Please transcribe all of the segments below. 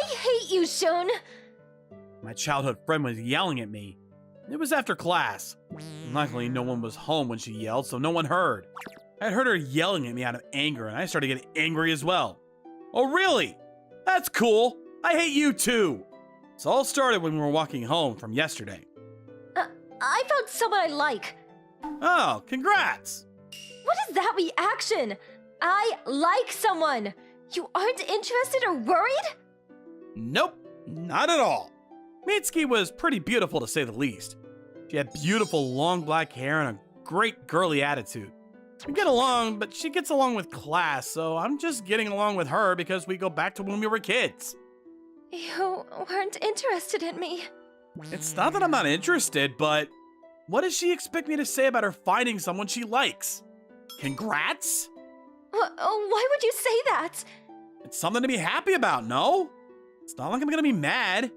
I hate you, Shun! My childhood friend was yelling at me. It was after class. Luckily, no one was home when she yelled, so no one heard. I had heard her yelling at me out of anger, and I started getting angry as well. Oh, really? That's cool. I hate you too. It all started when we were walking home from yesterday. I found someone I like. Oh, congrats. What is that reaction? I like someone. You aren't interested or worried? Nope, not at all. Mitsuki was pretty beautiful to say the least. She had beautiful long black hair and a great girly attitude. We get along, but she gets along with class, so I'm just getting along with her because we go back to when we were kids. You weren't interested in me. It's not that I'm not interested, but what does she expect me to say about her finding someone she likes? Congrats? Why would you say that? It's something to be happy about, no? It's not like I'm gonna be mad.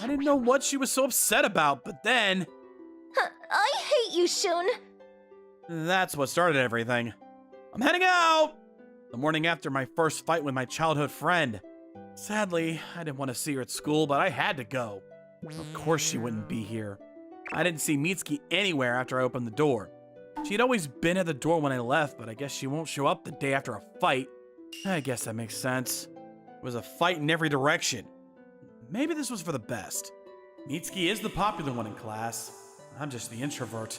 I didn't know what she was so upset about, but then... I hate you, Shun. That's what started everything. I'm heading out! The morning after my first fight with my childhood friend. Sadly, I didn't want to see her at school, but I had to go. Of course she wouldn't be here. I didn't see Mitsuki anywhere after I opened the door. She'd always been at the door when I left, but I guess she won't show up the day after a fight. I guess that makes sense. It was a fight in every direction. Maybe this was for the best. Mitsuki is the popular one in class. I'm just the introvert.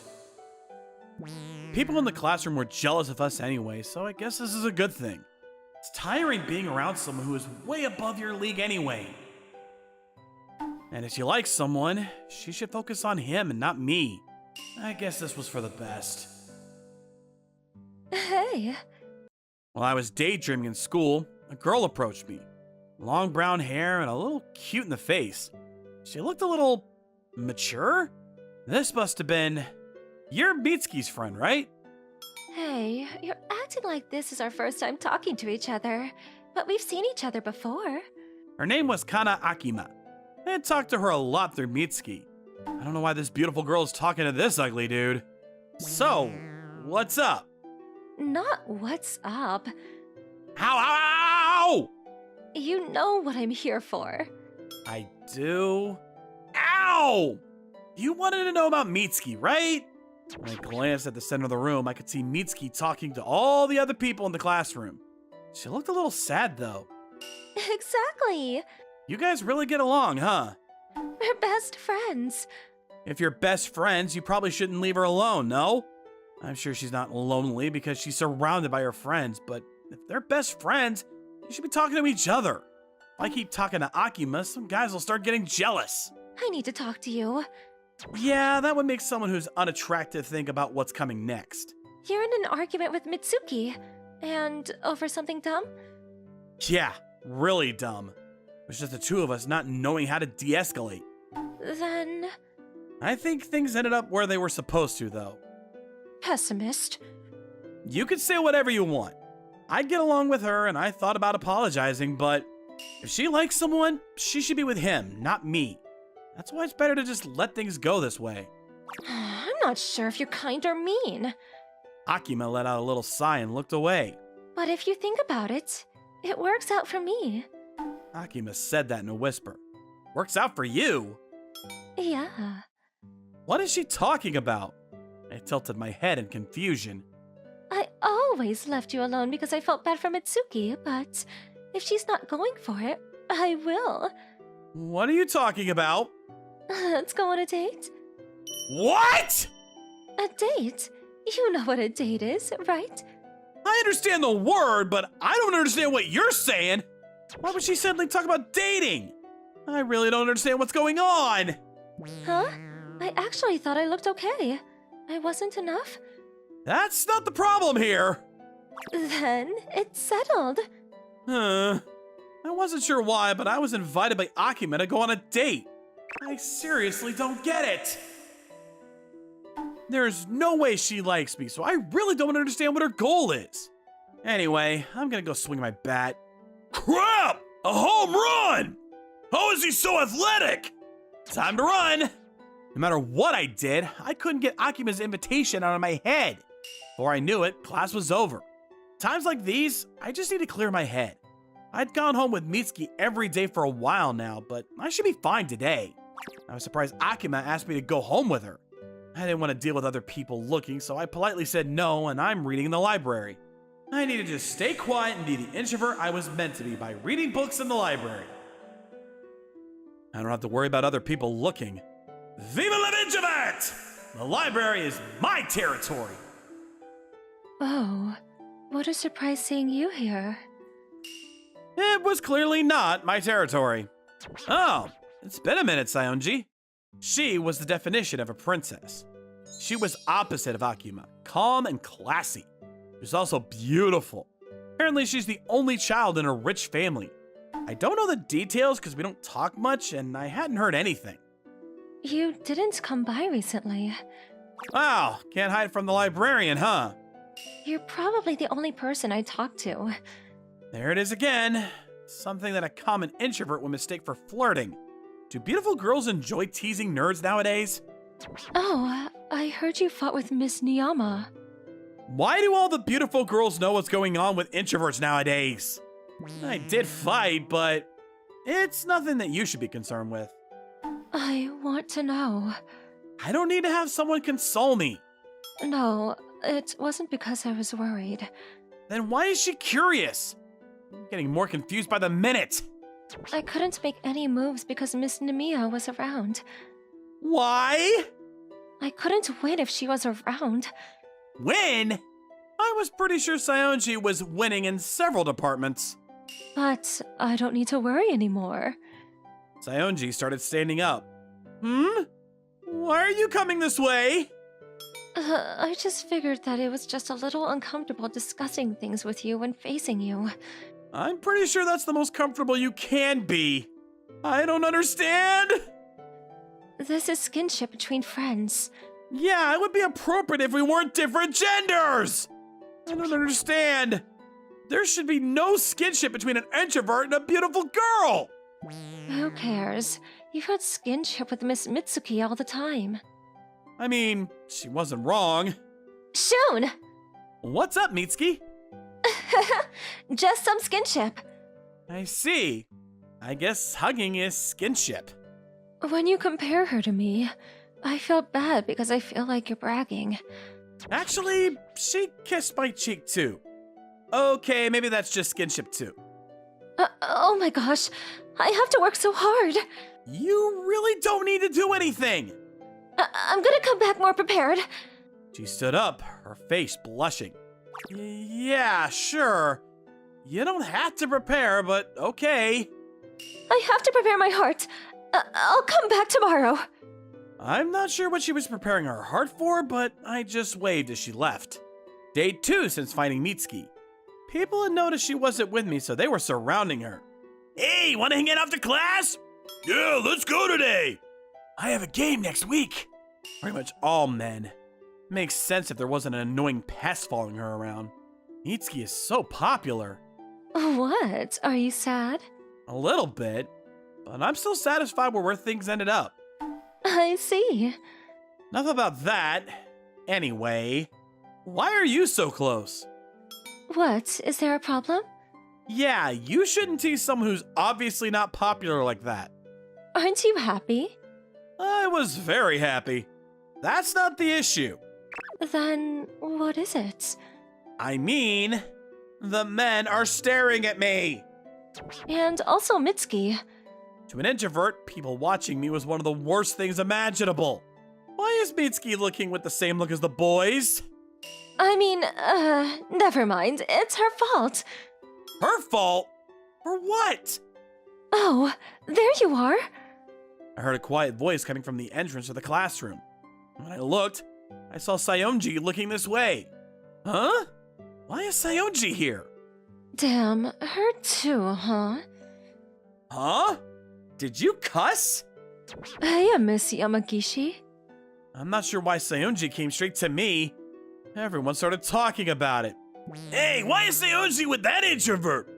People in the classroom were jealous of us anyway, so I guess this is a good thing. It's tiring being around someone who is way above your league anyway. And if you like someone, she should focus on him and not me. I guess this was for the best. Hey. While I was daydreaming in school, a girl approached me. Long brown hair and a little cute in the face. She looked a little mature. This must have been... You're Mitsuki's friend, right? Hey, you're acting like this is our first time talking to each other, but we've seen each other before. Her name was Kana Akima. I had talked to her a lot through Mitsuki. I don't know why this beautiful girl is talking to this ugly dude. So, what's up? Not what's up. Ow! You know what I'm here for. I do? Ow! You wanted to know about Mitsuki, right? When I glanced at the center of the room, I could see Mitsuki talking to all the other people in the classroom. She looked a little sad, though. Exactly. You guys really get along, huh? We're best friends. If you're best friends, you probably shouldn't leave her alone, no? I'm sure she's not lonely because she's surrounded by her friends, but if they're best friends, you should be talking to each other. If I keep talking to Akima, some guys will start getting jealous. I need to talk to you. Yeah, that would make someone who's unattractive think about what's coming next. You're in an argument with Mitsuki. And over something dumb? Yeah, really dumb. It was just the two of us not knowing how to de-escalate. Then... I think things ended up where they were supposed to, though. Pessimist. You could say whatever you want. I'd get along with her, and I thought about apologizing, but if she likes someone, she should be with him, not me. That's why it's better to just let things go this way. I'm not sure if you're kind or mean. Akima let out a little sigh and looked away. But if you think about it, it works out for me. Akima said that in a whisper. Works out for you? Yeah. What is she talking about? I tilted my head in confusion. I always left you alone because I felt bad for Mitsuki, but if she's not going for it, I will. What are you talking about? Let's go on a date. What? A date? You know what a date is, right? I understand the word, but I don't understand what you're saying. Why would she suddenly talk about dating? I really don't understand what's going on. Huh? I actually thought I looked okay. I wasn't enough? That's not the problem here. Then it's settled. I wasn't sure why, but I was invited by Akima to go on a date. I seriously don't get it. There's no way she likes me, so I really don't understand what her goal is. Anyway, I'm gonna go swing my bat. Crap! A home run! How is he so athletic? Time to run! No matter what I did, I couldn't get Akima's invitation out of my head. Before I knew it, class was over. Times like these, I just need to clear my head. I'd gone home with Mitsuki every day for a while now, but I should be fine today. I was surprised Akima asked me to go home with her. I didn't want to deal with other people looking, so I politely said no, and I'm reading in the library. I need to just stay quiet and be the introvert I was meant to be by reading books in the library. I don't have to worry about other people looking. Viva la introvert! The library is my territory. Oh, what a surprise seeing you here. It was clearly not my territory. Oh, it's been a minute, Saionji. She was the definition of a princess. She was opposite of Akima, calm and classy. She was also beautiful. Apparently, she's the only child in a rich family. I don't know the details because we don't talk much, and I hadn't heard anything. You didn't come by recently. Wow, can't hide from the librarian, huh? You're probably the only person I talk to. There it is again. Something that a common introvert would mistake for flirting. Do beautiful girls enjoy teasing nerds nowadays? Oh, I heard you fought with Miss Niyama. Why do all the beautiful girls know what's going on with introverts nowadays? I did fight, but it's nothing that you should be concerned with. I want to know. I don't need to have someone console me. No, it wasn't because I was worried. Then why is she curious? I'm getting more confused by the minute. I couldn't make any moves because Miss Namiya was around. Why? I couldn't win if she was around. Win? I was pretty sure Saionji was winning in several departments. But I don't need to worry anymore. Saionji started standing up. Why are you coming this way? I just figured that it was just a little uncomfortable discussing things with you when facing you. I'm pretty sure that's the most comfortable you can be. I don't understand. This is skinship between friends. Yeah, it would be appropriate if we weren't different genders. I don't understand. There should be no skinship between an introvert and a beautiful girl. Who cares? You've had skinship with Miss Mitsuki all the time. I mean, she wasn't wrong. Shun! What's up, Mitsuki? Just some skinship. I see. I guess hugging is skinship. When you compare her to me, I felt bad because I feel like you're bragging. Actually, she kissed my cheek too. Okay, maybe that's just skinship too. Oh my gosh, I have to work so hard. You really don't need to do anything. I'm gonna come back more prepared. She stood up, her face blushing. Yeah, sure. You don't have to prepare, but okay. I have to prepare my heart. I'll come back tomorrow. I'm not sure what she was preparing her heart for, but I just waved as she left. Day 2 since finding Mitsuki. People had noticed she wasn't with me, so they were surrounding her. Hey, wanna hang out after class? Yeah, let's go today. I have a game next week. Pretty much all men. Makes sense if there wasn't an annoying pest following her around. Mitsuki is so popular. What? Are you sad? A little bit, but I'm still satisfied with where things ended up. I see. Enough about that. Anyway, why are you so close? What? Is there a problem? Yeah, you shouldn't tease someone who's obviously not popular like that. Aren't you happy? I was very happy. That's not the issue. Then what is it? I mean, the men are staring at me. And also Mitsuki. To an introvert, people watching me was one of the worst things imaginable. Why is Mitsuki looking with the same look as the boys? I mean, never mind. It's her fault. Her fault? For what? Oh, there you are. I heard a quiet voice coming from the entrance of the classroom. When I looked, I saw Saionji looking this way. Huh? Why is Saionji here? Damn, her too, huh? Huh? Did you cuss? Hey, Miss Yamagishi. I'm not sure why Saionji came straight to me. Everyone started talking about it. Hey, why is Saionji with that introvert?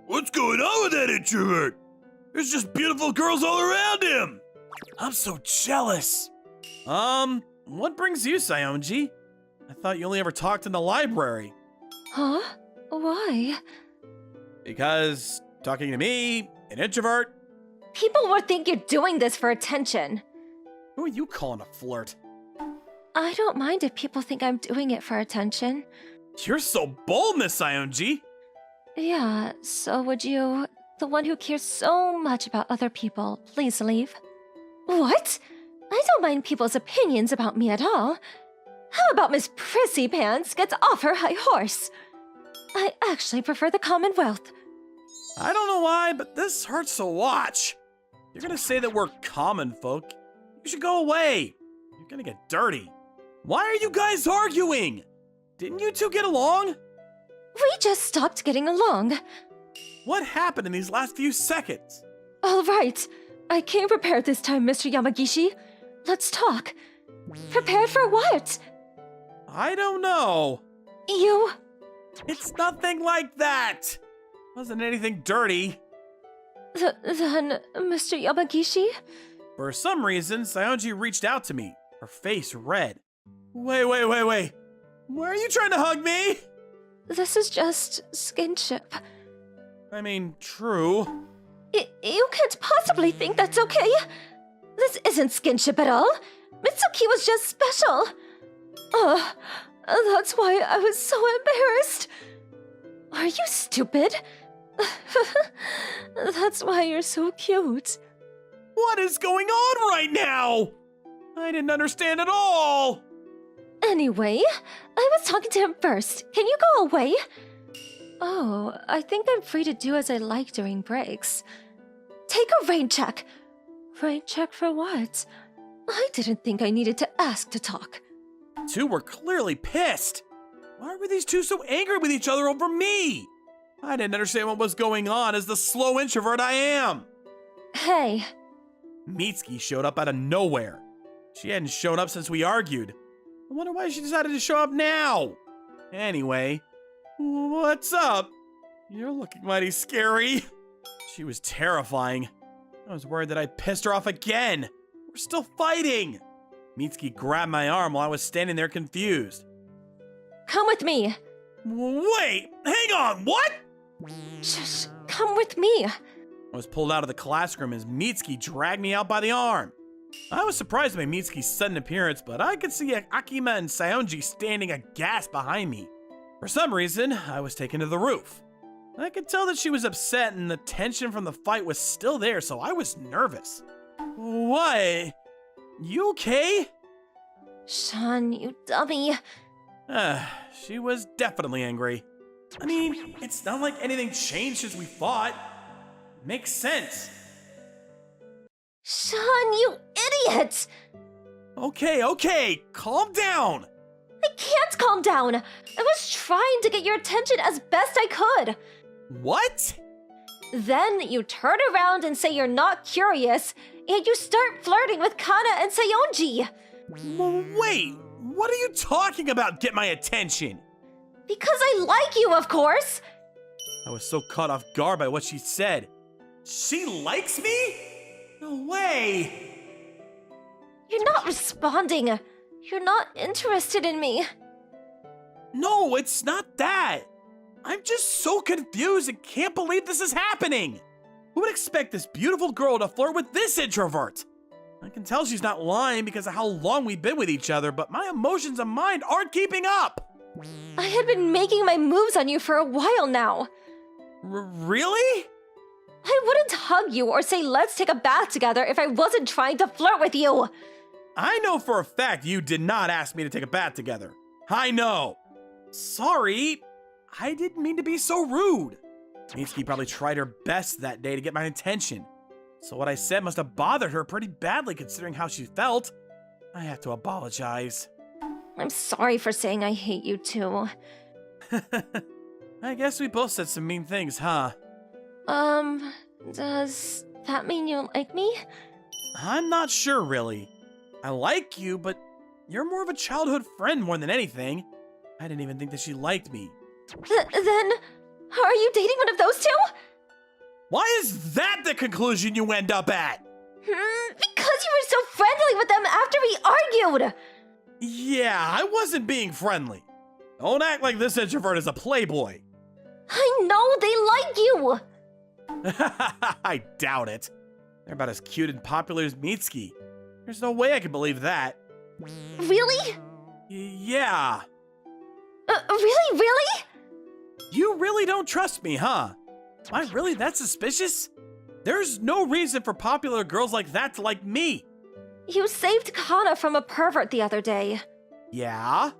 What's going on with that introvert? There's just beautiful girls all around him. I'm so jealous. What brings you, Saionji? I thought you only ever talked in the library. Huh? Why? Because Talking to me, an introvert? People will think you're doing this for attention. Who are you calling a flirt? I don't mind if people think I'm doing it for attention. You're so bold, Miss Sionji. Yeah, so would you, the one who cares so much about other people, please leave? What? I don't mind people's opinions about me at all. How about Miss Prissy Pants gets off her high horse? I actually prefer the Commonwealth. I don't know why, but this hurts to watch. You're gonna say that we're common folk. You should go away. You're gonna get dirty. Why are you guys arguing? Didn't you two get along? We just stopped getting along. What happened in these last few seconds? All right. I came prepared this time, Mr. Yamagishi. Let's talk. Prepared for what? I don't know. You... It's nothing like that. Wasn't anything dirty. Then, Mr. Yamagishi? For some reason, Sionji reached out to me, her face red. Wait. Why are you trying to hug me? This is just skinship. I mean, true. You can't possibly think that's okay. This isn't skinship at all. Mitsuki was just special. That's why I was so embarrassed. Are you stupid? That's why you're so cute. What is going on right now? I didn't understand at all. Anyway, I was talking to him first. Can you go away? Oh, I think I'm free to do as I like during breaks. Take a rain check. Rain check for what? I didn't think I needed to ask to talk. Two were clearly pissed. Why were these two so angry with each other over me? I didn't understand what was going on as the slow introvert I am. Hey. Mitsuki showed up out of nowhere. She hadn't shown up since we argued. I wonder why she decided to show up now. Anyway, what's up? You're looking mighty scary. She was terrifying. I was worried that I pissed her off again. We're still fighting. Mitsuki grabbed my arm while I was standing there confused. Come with me. Wait, hang on, what? Shh, come with me. I was pulled out of the classroom as Mitsuki dragged me out by the arm. I was surprised by Mitsuki's sudden appearance, but I could see Akima and Sionji standing aghast behind me. For some reason, I was taken to the roof. I could tell that she was upset and the tension from the fight was still there, so I was nervous. What? You okay? Sean, you dummy. She was definitely angry. I mean, it's not like anything changed since we fought. Makes sense. Sean, you idiot! Okay, calm down. I can't calm down. I was trying to get your attention as best I could. What? Then you turn around and say you're not curious, and you start flirting with Kana and Sayonji. Wait, what are you talking about, get my attention? Because I like you, of course. I was so caught off guard by what she said. She likes me? No way. You're not responding. You're not interested in me. No, it's not that. I'm just so confused and can't believe this is happening. Who would expect this beautiful girl to flirt with this introvert? I can tell she's not lying because of how long we've been with each other, but my emotions and mind aren't keeping up. I had been making my moves on you for a while now. Really? I wouldn't hug you or say let's take a bath together if I wasn't trying to flirt with you. I know for a fact you did not ask me to take a bath together. I know. Sorry, I didn't mean to be so rude. Mitsuki probably tried her best that day to get my attention. So what I said must have bothered her pretty badly considering how she felt. I have to apologize. I'm sorry for saying I hate you too. I guess we both said some mean things, huh? Does that mean you like me? I'm not sure, really. I like you, but you're more of a childhood friend more than anything. I didn't even think that she liked me. Then, are you dating one of those two? Why is that the conclusion you end up at? Because you were so friendly with them after we argued. Yeah, I wasn't being friendly. Don't act like this introvert is a playboy. I know they like you. I doubt it. They're about as cute and popular as Mitsuki. There's no way I can believe that. Really? Yeah. Really? You really don't trust me, huh? Am I really that suspicious? There's no reason for popular girls like that to like me. You saved Kana from a pervert the other day. Yeah?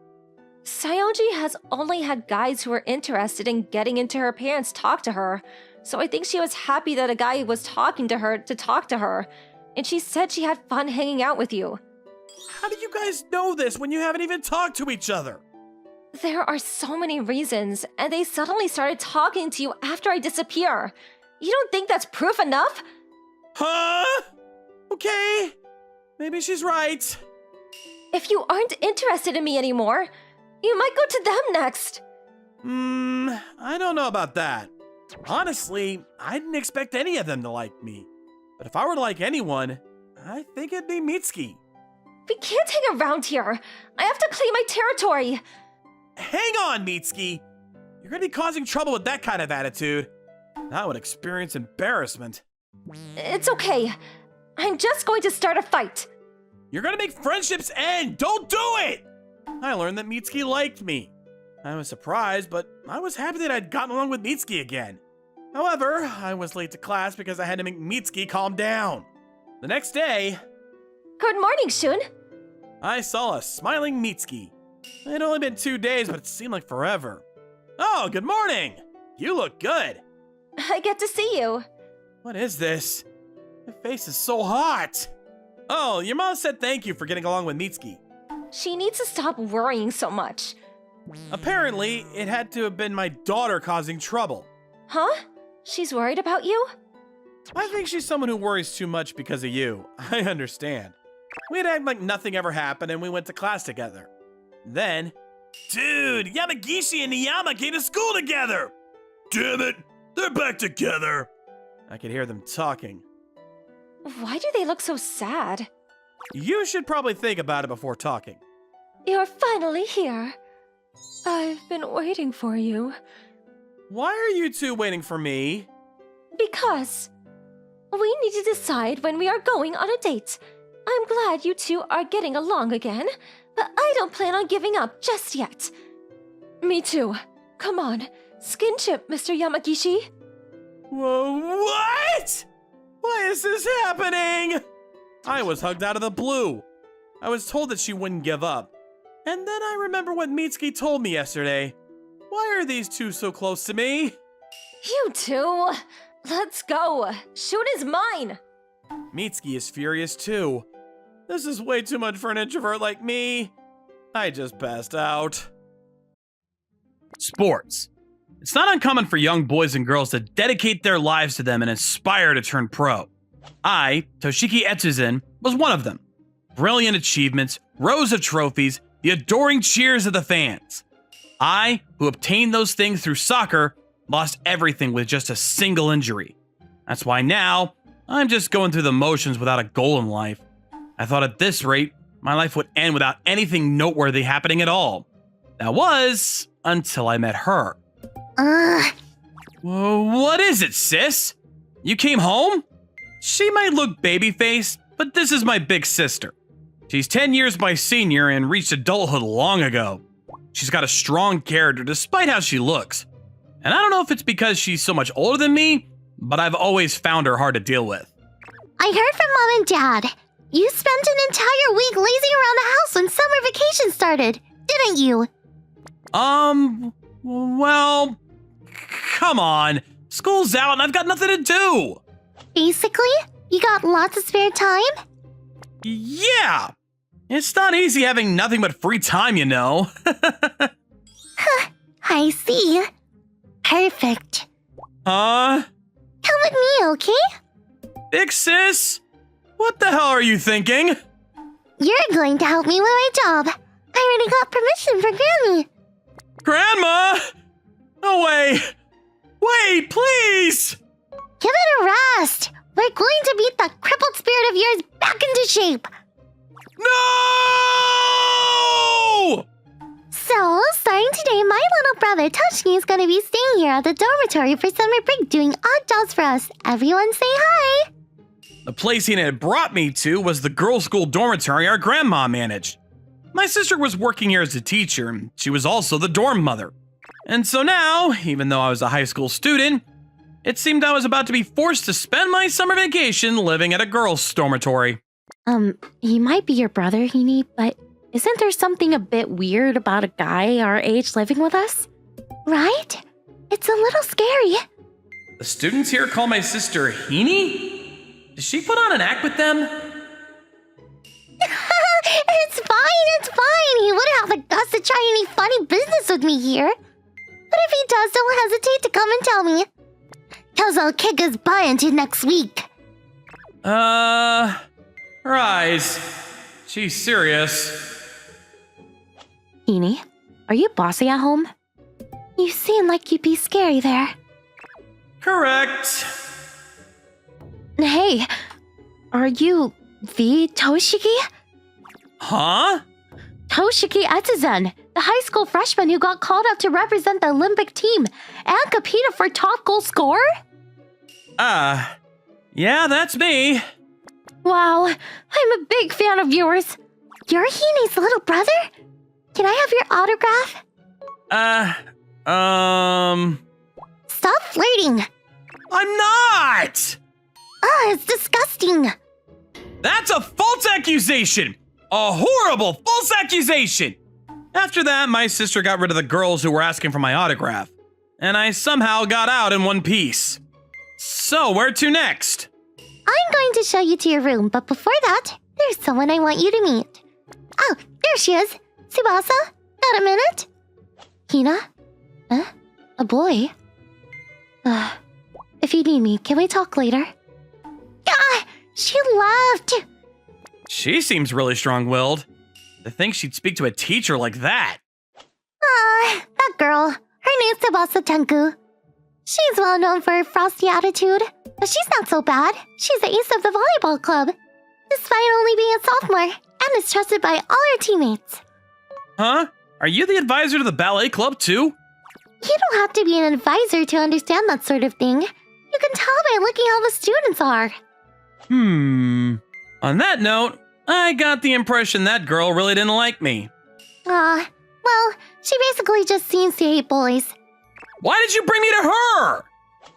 Saionji has only had guys who were interested in getting into her parents talk to her, so I think she was happy that a guy was talking to her to talk to her, and she said she had fun hanging out with you. How do you guys know this when you haven't even talked to each other? There are so many reasons, and they suddenly started talking to you after I disappear. You don't think that's proof enough? Huh? Okay. Maybe she's right. If you aren't interested in me anymore, you might go to them next. I don't know about that. Honestly, I didn't expect any of them to like me. But if I were to like anyone, I think it'd be Mitsuki. We can't hang around here. I have to claim my territory. Hang on, Mitsuki. You're gonna be causing trouble with that kind of attitude. I would experience embarrassment. It's okay. I'm just going to start a fight. You're gonna make friendships end! Don't do it! I learned that Mitsuki liked me. I was surprised, but I was happy that I'd gotten along with Mitsuki again. However, I was late to class because I had to make Mitsuki calm down. The next day, Good morning, Shun. I saw a smiling Mitsuki. It had only been 2 days, but it seemed like forever. Oh, good morning! You look good. I get to see you. What is this? Your face is so hot. Oh, your mom said thank you for getting along with Mitsuki. She needs to stop worrying so much. Apparently, it had to have been my daughter causing trouble. Huh? She's worried about you? I think she's someone who worries too much because of you. I understand. We'd act like nothing ever happened and we went to class together. Then, dude, Yamagishi and Niyama came to school together! Damn it, they're back together! I could hear them talking. Why do they look so sad? You should probably think about it before talking. You're finally here. I've been waiting for you. Why are you two waiting for me? Because we need to decide when we are going on a date. I'm glad you two are getting along again, but I don't plan on giving up just yet. Me too. Come on, skinship, Mr. Yamagishi. Whoa, what? Why is this happening? I was hugged out of the blue. I was told that she wouldn't give up. And then I remember what Mitsuki told me yesterday. Why are these two so close to me? You two, let's go. Shun is mine. Mitsuki is furious too. This is way too much for an introvert like me. I just passed out. Sports. It's not uncommon for young boys and girls to dedicate their lives to them and aspire to turn pro. I, Toshiki Etsuzin, was one of them. Brilliant achievements, rows of trophies, the adoring cheers of the fans. I, who obtained those things through soccer, lost everything with just a single injury. That's why now, I'm just going through the motions without a goal in life. I thought at this rate, my life would end without anything noteworthy happening at all. That was until I met her. Whoa, what is it, sis? You came home? She might look baby-faced, but this is my big sister. She's 10 years my senior and reached adulthood long ago. She's got a strong character despite how she looks. And I don't know if it's because she's so much older than me, but I've always found her hard to deal with. I heard from Mom and Dad. You spent an entire week lazing around the house when summer vacation started, didn't you? Well, come on. School's out and I've got nothing to do. Basically, you got lots of spare time? Yeah. It's not easy having nothing but free time, you know. I see. Perfect. Huh? Come with me, okay? Big sis? What the hell are you thinking? You're going to help me with my job. I already got permission from Granny. Grandma! No way! Wait, please! Give it a rest. We're going to beat the crippled spirit of yours back into shape. No! So, starting today, my little brother Toshiki is gonna be staying here at the dormitory for summer break doing odd jobs for us. Everyone say hi! The place he had brought me to was the girls' school dormitory our grandma managed. My sister was working here as a teacher, and she was also the dorm mother. And so now, even though I was a high school student, it seemed I was about to be forced to spend my summer vacation living at a girls' dormitory. He might be your brother, Heaney, but isn't there something a bit weird about a guy our age living with us? Right? It's a little scary. The students here call my sister Heaney? Does she put on an act with them? It's fine. He wouldn't have the guts to try any funny business with me here. But if he does, don't hesitate to come and tell me. Cause I'll kick his butt into next week. Rise. She's serious. Heaney, are you bossy at home? You seem like you'd be scary there. Correct. Hey, are you the Toshiki? Huh? Toshiki Etsuzen, the high school freshman who got called up to represent the Olympic team and competed for top goal scorer? Yeah, that's me. Wow, I'm a big fan of yours. You're Heeney's little brother? Can I have your autograph? Stop flirting. I'm not! It's disgusting. That's a false accusation! A horrible false accusation! After that, my sister got rid of the girls who were asking for my autograph, and I somehow got out in one piece. So, where to next? I'm going to show you to your room, but before that, there's someone I want you to meet. Oh, there she is. Tsubasa, got a minute? Hina? Huh? A boy? If you need me, can we talk later? She left. She seems really strong-willed. To think she'd speak to a teacher like that. That girl. Her name's Tsubasa Tenku. She's well known for her frosty attitude, but she's not so bad. She's the ace of the volleyball club, despite only being a sophomore, and is trusted by all her teammates. Huh? Are you the advisor to the ballet club, too? You don't have to be an advisor to understand that sort of thing. You can tell by looking how the students are. On that note, I got the impression that girl really didn't like me. Well, she basically just seems to hate boys. Why did you bring me to her?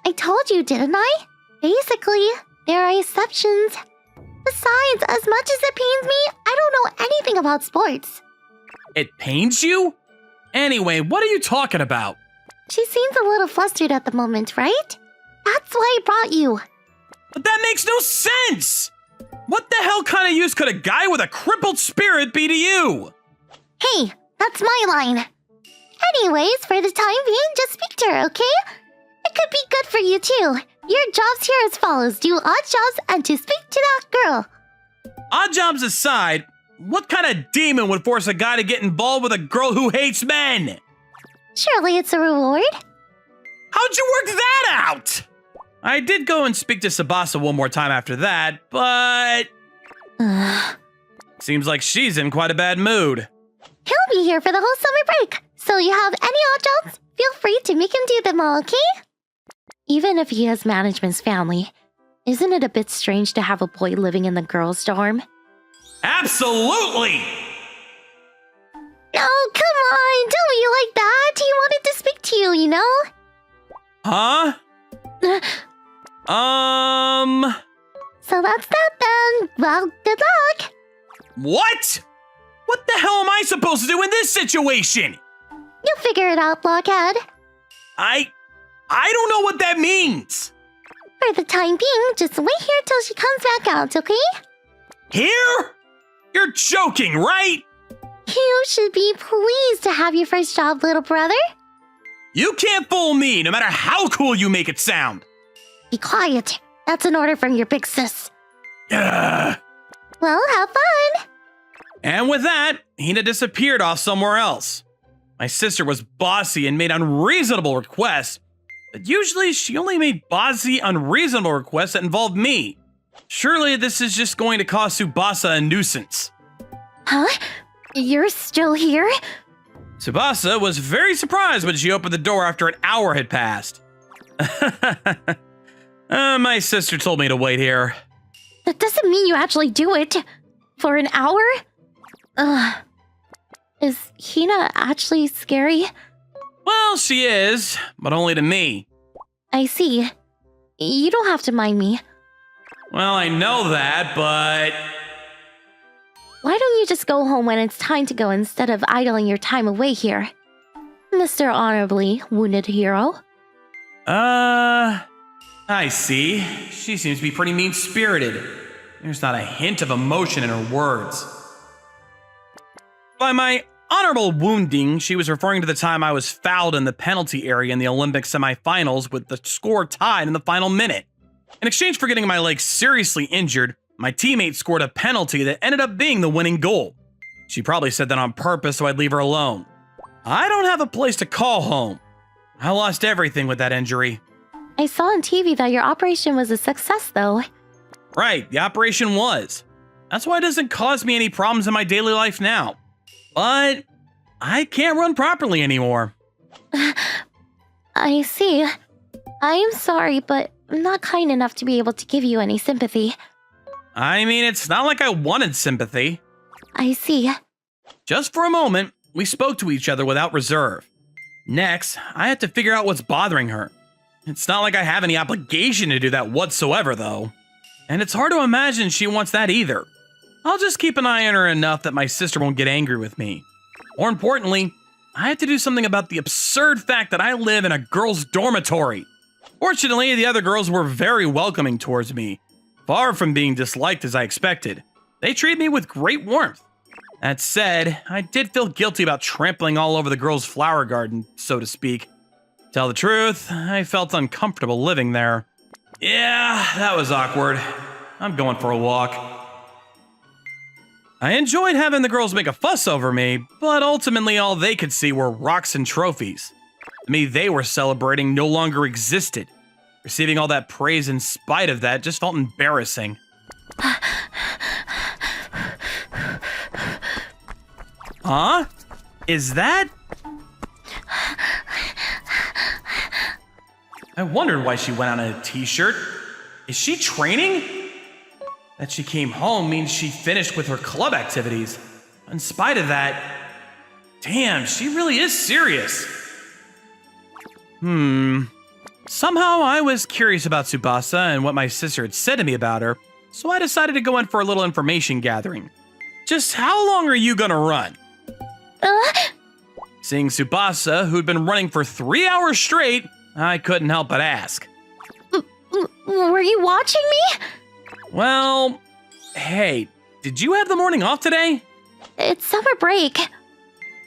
I told you, didn't I? Basically, there are exceptions. Besides, as much as it pains me, I don't know anything about sports. It pains you? Anyway, what are you talking about? She seems a little flustered at the moment, right? That's why I brought you. But that makes no sense! What the hell kind of use could a guy with a crippled spirit be to you? Hey, that's my line. Anyways, for the time being, just speak to her, okay? It could be good for you too. Your jobs here as follows: do odd jobs and to speak to that girl. Odd jobs aside, what kind of demon would force a guy to get involved with a girl who hates men? Surely it's a reward. How'd you work that out? I did go and speak to Tsubasa one more time after that, but... Seems like she's in quite a bad mood. He'll be here for the whole summer break. So you have any odd jobs? Feel free to make him do them all, okay? Even if he has management's family, isn't it a bit strange to have a boy living in the girls' dorm? Absolutely! Oh, come on! Don't be like that! He wanted to speak to you, you know? Huh? So that's that then. Well, good luck! What? What the hell am I supposed to do in this situation? You'll figure it out, blockhead. I don't know what that means. For the time being, just wait here till she comes back out, okay? Here? You're joking, right? You should be pleased to have your first job, little brother. You can't fool me, no matter how cool you make it sound. Be quiet. That's an order from your big sis. Ugh. Well, have fun. And with that, Hina disappeared off somewhere else. My sister was bossy and made unreasonable requests, but usually she only made bossy, unreasonable requests that involved me. Surely this is just going to cause Tsubasa a nuisance. Huh? You're still here? Tsubasa was very surprised when she opened the door after an hour had passed. My sister told me to wait here. That doesn't mean you actually do it. For an hour? Is Hina actually scary? Well, she is, but only to me. I see. You don't have to mind me. Well, I know that, but... Why don't you just go home when it's time to go instead of idling your time away here? Mr. Honorably Wounded Hero. I see. She seems to be pretty mean-spirited. There's not a hint of emotion in her words. By my honorable wounding, she was referring to the time I was fouled in the penalty area in the Olympic semifinals with the score tied in the final minute. In exchange for getting my leg seriously injured, my teammate scored a penalty that ended up being the winning goal. She probably said that on purpose so I'd leave her alone. I don't have a place to call home. I lost everything with that injury. I saw on TV that your operation was a success, though. Right, the operation was. That's why it doesn't cause me any problems in my daily life now. But I can't run properly anymore. I see. I am sorry, but I'm not kind enough to be able to give you any sympathy. I mean, it's not like I wanted sympathy. I see. Just for a moment, we spoke to each other without reserve. Next, I had to figure out what's bothering her. It's not like I have any obligation to do that whatsoever, though. And it's hard to imagine she wants that either. I'll just keep an eye on her enough that my sister won't get angry with me. More importantly, I have to do something about the absurd fact that I live in a girls' dormitory. Fortunately, the other girls were very welcoming towards me, far from being disliked as I expected. They treated me with great warmth. That said, I did feel guilty about trampling all over the girls' flower garden, so to speak. Tell the truth, I felt uncomfortable living there. Yeah, that was awkward. I'm going for a walk. I enjoyed having the girls make a fuss over me, but ultimately all they could see were rocks and trophies. To me, they were celebrating no longer existed. Receiving all that praise in spite of that just felt embarrassing. Huh? Is that? I wondered why she went out in a t-shirt. Is she training? That she came home means she finished with her club activities. In spite of that, damn, she really is serious. Somehow I was curious about Tsubasa and what my sister had said to me about her, so I decided to go in for a little information gathering. Just how long are you gonna run? Seeing Tsubasa, who'd been running for 3 hours straight, I couldn't help but ask. Were you watching me? Well, hey, did you have the morning off today? It's summer break.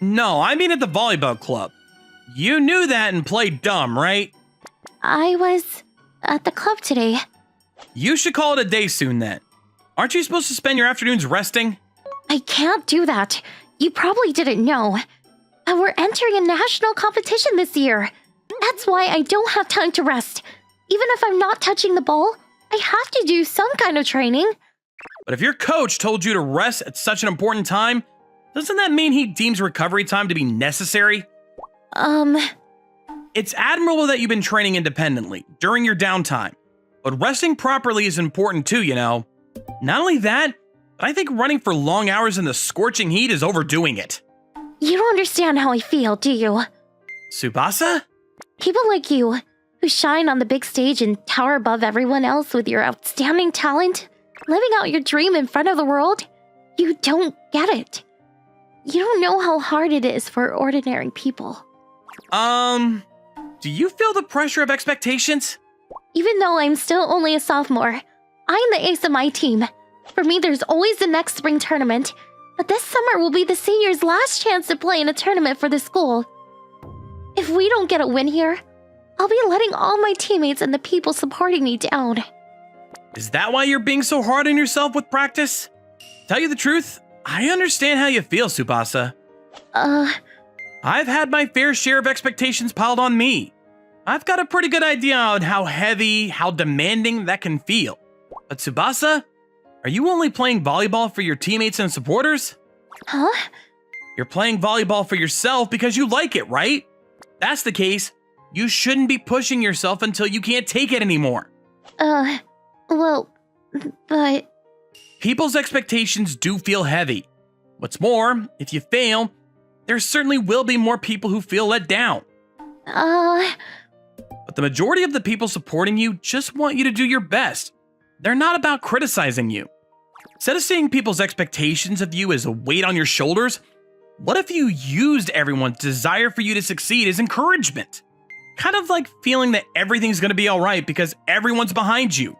No, I mean at the volleyball club. You knew that and played dumb, right? I was at the club today. You should call it a day soon then. Aren't you supposed to spend your afternoons resting? I can't do that. You probably didn't know. We're entering a national competition this year. That's why I don't have time to rest. Even if I'm not touching the ball, I have to do some kind of training. But if your coach told you to rest at such an important time, doesn't that mean he deems recovery time to be necessary? It's admirable that you've been training independently during your downtime, but resting properly is important too, you know. Not only that, but I think running for long hours in the scorching heat is overdoing it. You don't understand how I feel, do you? Tsubasa? People like you, who shine on the big stage and tower above everyone else with your outstanding talent, living out your dream in front of the world, you don't get it. You don't know how hard it is for ordinary people. Do you feel the pressure of expectations? Even though I'm still only a sophomore, I'm the ace of my team. For me, there's always the next spring tournament, but this summer will be the seniors' last chance to play in a tournament for the school. If we don't get a win here, I'll be letting all my teammates and the people supporting me down. Is that why you're being so hard on yourself with practice? Tell you the truth, I understand how you feel, Tsubasa. I've had my fair share of expectations piled on me. I've got a pretty good idea on how heavy, how demanding that can feel. But Tsubasa, are you only playing volleyball for your teammates and supporters? Huh? You're playing volleyball for yourself because you like it, right? That's the case. You shouldn't be pushing yourself until you can't take it anymore. Well, but... People's expectations do feel heavy. What's more, if you fail, there certainly will be more people who feel let down. But the majority of the people supporting you just want you to do your best. They're not about criticizing you. Instead of seeing people's expectations of you as a weight on your shoulders, what if you used everyone's desire for you to succeed as encouragement? Kind of like feeling that everything's gonna be alright because everyone's behind you.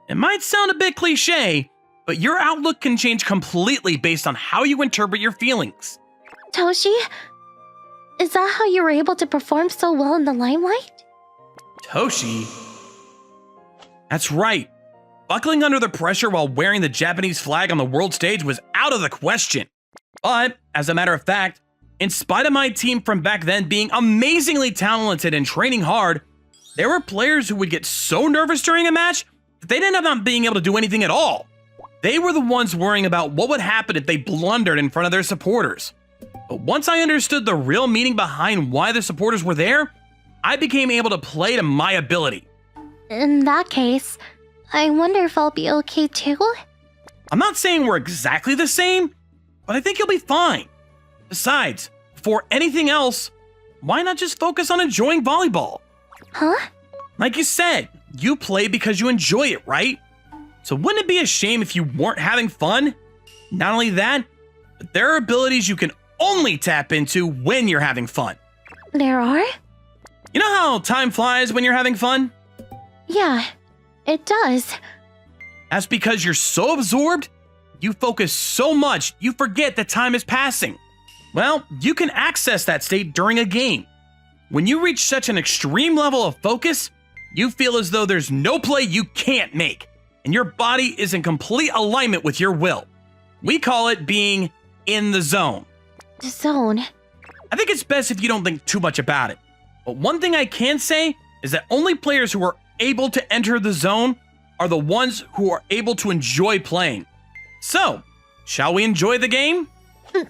It might sound a bit cliche, but your outlook can change completely based on how you interpret your feelings. Toshi? Is that how you were able to perform so well in the limelight? Toshi? That's right. Buckling under the pressure while wearing the Japanese flag on the world stage was out of the question. But, as a matter of fact, in spite of my team from back then being amazingly talented and training hard, there were players who would get so nervous during a match that they'd end up not being able to do anything at all. They were the ones worrying about what would happen if they blundered in front of their supporters. But once I understood the real meaning behind why the supporters were there, I became able to play to my ability. In that case, I wonder if I'll be okay too? I'm not saying we're exactly the same, but I think you'll be fine. Besides, before anything else, why not just focus on enjoying volleyball? Huh? Like you said, you play because you enjoy it, right? So wouldn't it be a shame if you weren't having fun? Not only that, but there are abilities you can only tap into when you're having fun. There are? You know how time flies when you're having fun? Yeah, it does. That's because you're so absorbed, you focus so much, you forget that time is passing. Well, you can access that state during a game. When you reach such an extreme level of focus, you feel as though there's no play you can't make, and your body is in complete alignment with your will. We call it being in the zone. The zone. I think it's best if you don't think too much about it. But one thing I can say is that only players who are able to enter the zone are the ones who are able to enjoy playing. So, shall we enjoy the game? Okay.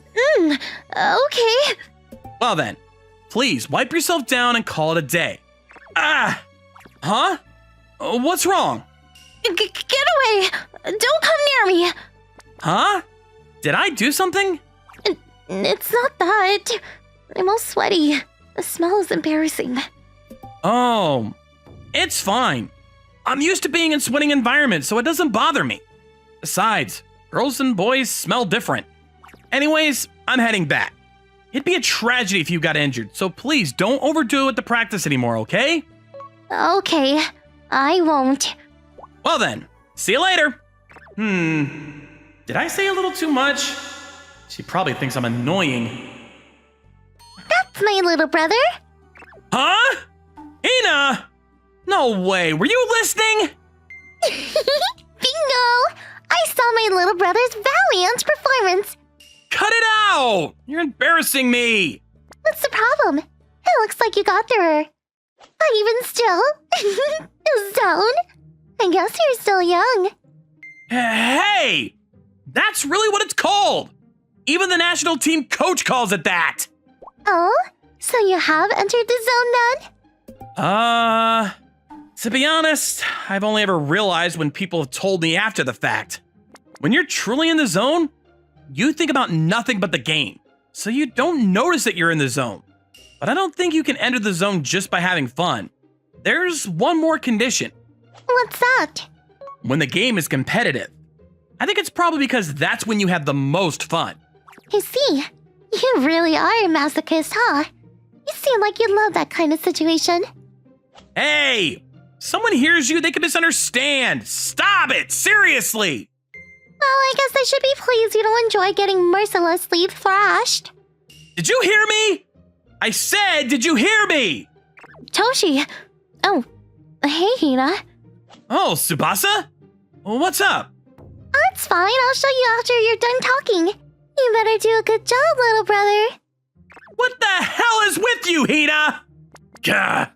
Well then, please wipe yourself down and call it a day. Huh? What's wrong? Get away! Don't come near me! Huh? Did I do something? It's not that. I'm all sweaty. The smell is embarrassing. Oh, it's fine. I'm used to being in sweating environments, so it doesn't bother me. Besides, girls and boys smell different. Anyways, I'm heading back. It'd be a tragedy if you got injured, so please don't overdo it to practice anymore, okay? Okay, I won't. Well then, see you later. Did I say a little too much? She probably thinks I'm annoying. That's my little brother. Huh? Hina! No way, were you listening? Bingo! I saw my little brother's valiant performance. Cut it out! You're embarrassing me! What's the problem? It looks like you got through her. But even still, zone. I guess you're still young. Hey! That's really what it's called! Even the national team coach calls it that! Oh? So you have entered the zone then? To be honest, I've only ever realized when people have told me after the fact. When you're truly in the zone, you think about nothing but the game, so you don't notice that you're in the zone. But I don't think you can enter the zone just by having fun. There's one more condition. What's that? When the game is competitive. I think it's probably because that's when you have the most fun. I see. You really are a masochist, huh? You seem like you'd love that kind of situation. Hey! Someone hears you, they can misunderstand. Stop it! Seriously! Well, I guess I should be pleased you don't enjoy getting mercilessly thrashed. Did you hear me? I said, did you hear me? Toshi! Oh, hey, Hina. Oh, Tsubasa? What's up? That's fine, I'll show you after you're done talking. You better do a good job, little brother. What the hell is with you, Hina? Gah.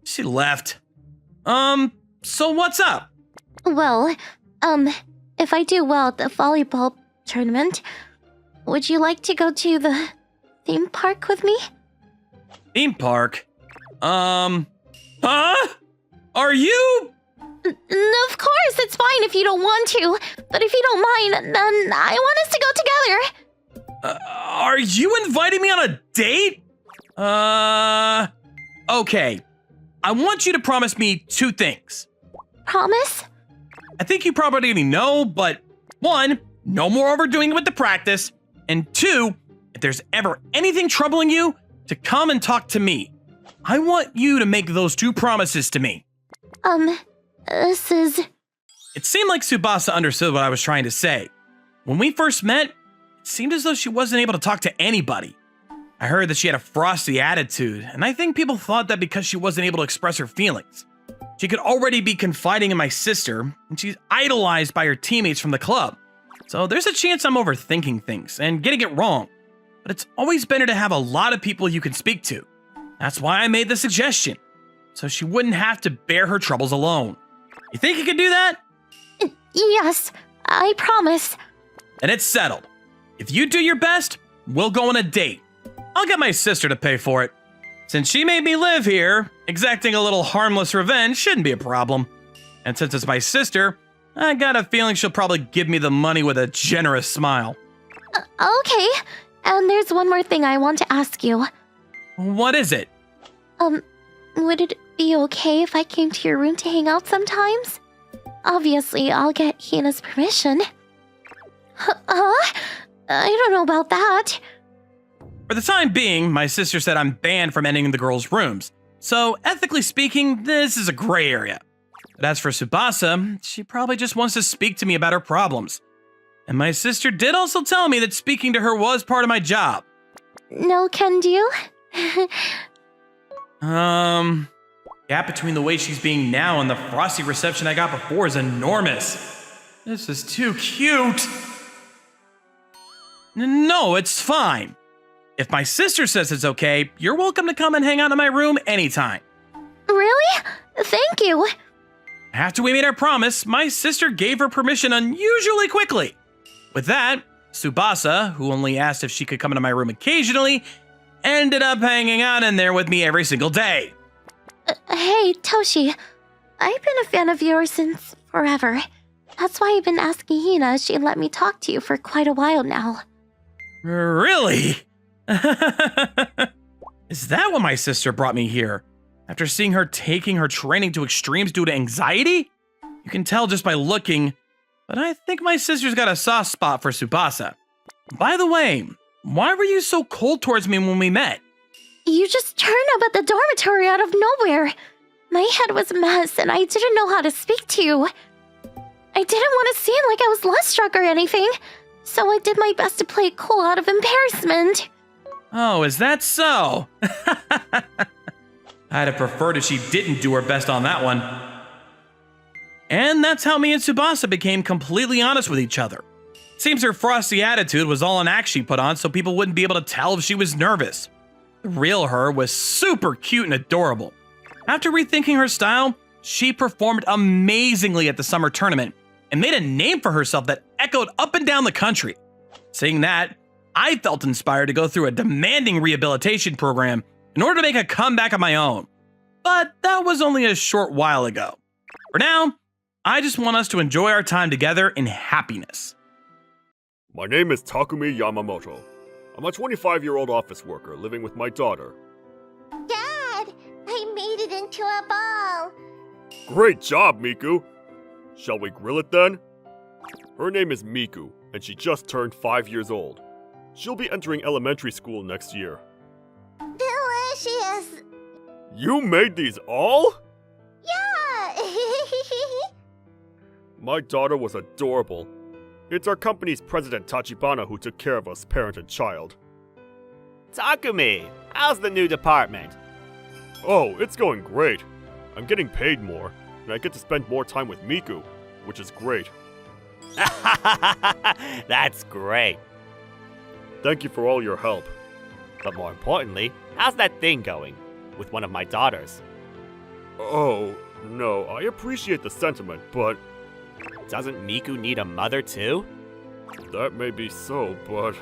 She left. So what's up? Well, if I do well at the volleyball tournament, would you like to go to the theme park with me? Theme park? Huh? Are you? Of course, it's fine if you don't want to. But if you don't mind, then I want us to go together. Are you inviting me on a date? Okay. I want you to promise me 2 things. Promise? I think you probably already know, but 1, no more overdoing it with the practice, and 2, if there's ever anything troubling you, to come and talk to me. I want you to make those 2 promises to me. This is... It seemed like Tsubasa understood what I was trying to say. When we first met, it seemed as though she wasn't able to talk to anybody. I heard that she had a frosty attitude, and I think people thought that because she wasn't able to express her feelings. She could already be confiding in my sister, and she's idolized by her teammates from the club. So there's a chance I'm overthinking things and getting it wrong. But it's always better to have a lot of people you can speak to. That's why I made the suggestion, so she wouldn't have to bear her troubles alone. You think you could do that? Yes, I promise. Then it's settled. If you do your best, we'll go on a date. I'll get my sister to pay for it. Since she made me live here, exacting a little harmless revenge shouldn't be a problem. And since it's my sister, I got a feeling she'll probably give me the money with a generous smile. Okay, and there's one more thing I want to ask you. What is it? Would it be okay if I came to your room to hang out sometimes? Obviously, I'll get Hina's permission. I don't know about that. For the time being, my sister said I'm banned from entering the girls' rooms. So, ethically speaking, this is a gray area. But as for Tsubasa, she probably just wants to speak to me about her problems. And my sister did also tell me that speaking to her was part of my job. No can do? Gap between the way she's being now and the frosty reception I got before is enormous. This is too cute. No, it's fine. If my sister says it's okay, you're welcome to come and hang out in my room anytime. Really? Thank you. After we made our promise, my sister gave her permission unusually quickly. With that, Tsubasa, who only asked if she could come into my room occasionally, ended up hanging out in there with me every single day. Hey, Toshi. I've been a fan of yours since forever. That's why I've been asking Hina if she'd let me talk to you for quite a while now. Really? Is that why my sister brought me here? After seeing her taking her training to extremes due to anxiety? You can tell just by looking, but I think my sister's got a soft spot for Tsubasa. By the way, why were you so cold towards me when we met? You just turned up at the dormitory out of nowhere. My head was a mess and I didn't know how to speak to you. I didn't want to seem like I was less struck or anything, so I did my best to play it cool out of embarrassment. Oh, is that so? I'd have preferred if she didn't do her best on that one. And that's how me and Tsubasa became completely honest with each other. Seems her frosty attitude was all an act she put on so people wouldn't be able to tell if she was nervous. The real her was super cute and adorable. After rethinking her style, she performed amazingly at the summer tournament and made a name for herself that echoed up and down the country. Seeing that, I felt inspired to go through a demanding rehabilitation program in order to make a comeback of my own. But that was only a short while ago. For now, I just want us to enjoy our time together in happiness. My name is Takumi Yamamoto. I'm a 25-year-old office worker living with my daughter. Dad, I made it into a ball. Great job, Miku! Shall we grill it then? Her name is Miku, and she just turned 5 years old. She'll be entering elementary school next year. Delicious. You made these all? Yeah. My daughter was adorable. It's our company's president Tachibana who took care of us, parent and child. Takumi, how's the new department? Oh, it's going great. I'm getting paid more, and I get to spend more time with Miku, which is great. That's great. Thank you for all your help. But more importantly, how's that thing going with one of my daughters? Oh, no, I appreciate the sentiment, but Doesn't Miku need a mother too? that may be so, but...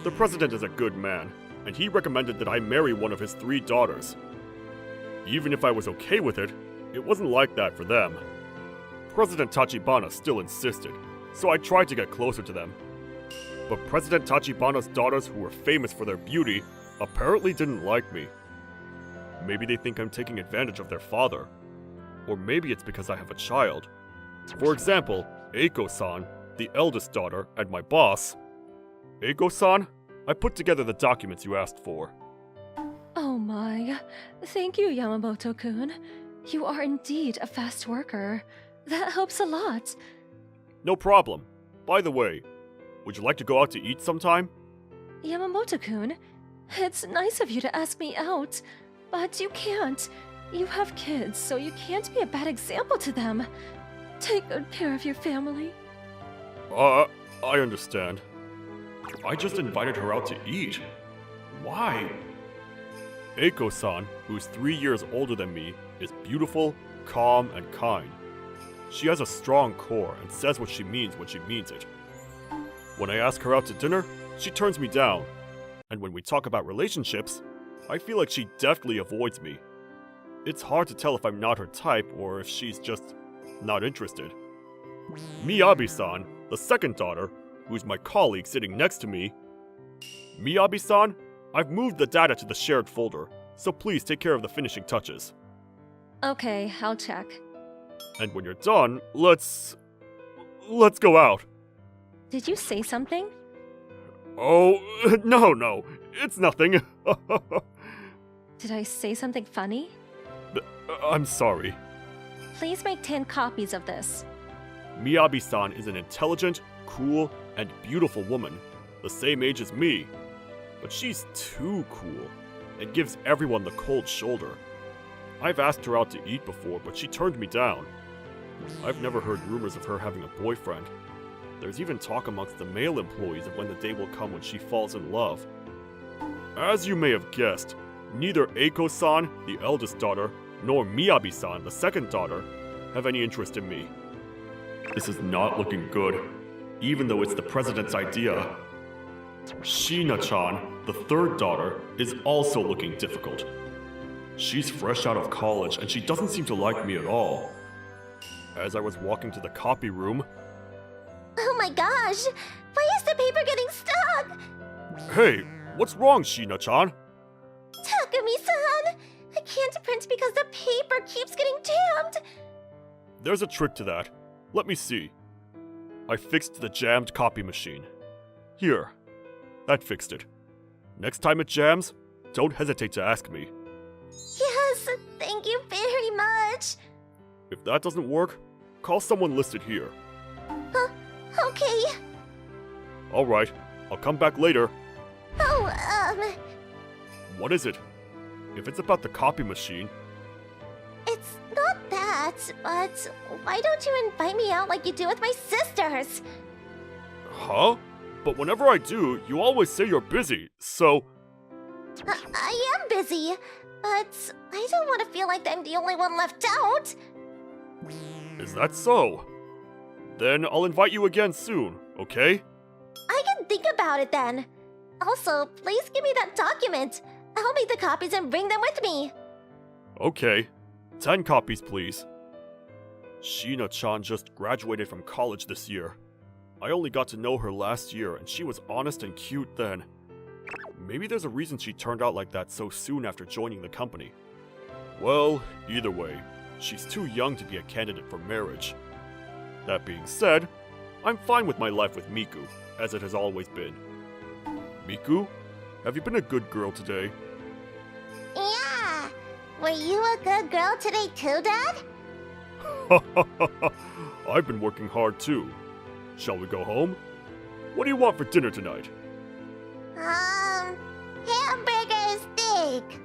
The president is a good man, and he recommended that I marry one of his 3 daughters. Even if I was okay with it, it wasn't like that for them. President Tachibana still insisted, so I tried to get closer to them. But President Tachibana's daughters, who were famous for their beauty, apparently didn't like me. Maybe they think I'm taking advantage of their father. Or maybe it's because I have a child. For example, Eiko-san, the eldest daughter, and my boss. Eiko-san, I put together the documents you asked for. Oh my. Thank you, Yamamoto-kun. You are indeed a fast worker. That helps a lot. No problem. By the way, would you like to go out to eat sometime? Yamamoto-kun, it's nice of you to ask me out, but you can't. You have kids, so you can't be a bad example to them. Take good care of your family. I understand. I just invited her out to eat. Why? Eiko-san, who's 3 years older than me, is beautiful, calm, and kind. She has a strong core and says what she means when she means it. When I ask her out to dinner, she turns me down. And when we talk about relationships, I feel like she definitely avoids me. It's hard to tell if I'm not her type or if she's just not interested. Miyabi-san, the second daughter, who's my colleague sitting next to me. Miyabi-san, I've moved the data to the shared folder, so please take care of the finishing touches. Okay, I'll check. And when you're done, let's go out. Did you say something? Oh, no, it's nothing. Did I say something funny? I'm sorry. Please make 10 copies of this. Miyabi-san is an intelligent, cool, and beautiful woman, the same age as me. But she's too cool, and gives everyone the cold shoulder. I've asked her out to eat before, but she turned me down. I've never heard rumors of her having a boyfriend. There's even talk amongst the male employees of when the day will come when she falls in love. As you may have guessed, neither Eiko-san, the eldest daughter, nor Miyabi-san, the second daughter, have any interest in me. This is not looking good, even though it's the president's idea. Shina-chan, the third daughter, is also looking difficult. She's fresh out of college and she doesn't seem to like me at all. As I was walking to the copy room... Oh my gosh! Why is the paper getting stuck? Hey, what's wrong, Shina-chan? Takumi-san! I can't print because the paper keeps getting jammed! There's a trick to that. Let me see. I fixed the jammed copy machine. Here. That fixed it. Next time it jams, don't hesitate to ask me. Yes, thank you very much. If that doesn't work, call someone listed here. Okay. Alright, I'll come back later. Oh, What is it? If it's about the copy machine... it's not that, but why don't you invite me out like you do with my sisters? Huh? But whenever I do, you always say you're busy, so... I am busy, but I don't want to feel like I'm the only one left out. Is that so? Then I'll invite you again soon, okay? I can think about it then. Also, please give me that document. I'll make the copies and bring them with me. Okay. 10 copies, please. Shina-chan just graduated from college this year. I only got to know her last year, and she was honest and cute then. Maybe there's a reason she turned out like that so soon after joining the company. Well, either way, she's too young to be a candidate for marriage. That being said, I'm fine with my life with Miku, as it has always been. Miku, have you been a good girl today? Yeah. Were you a good girl today too, Dad? I've been working hard too. Shall we go home? What do you want for dinner tonight? Hamburger and steak.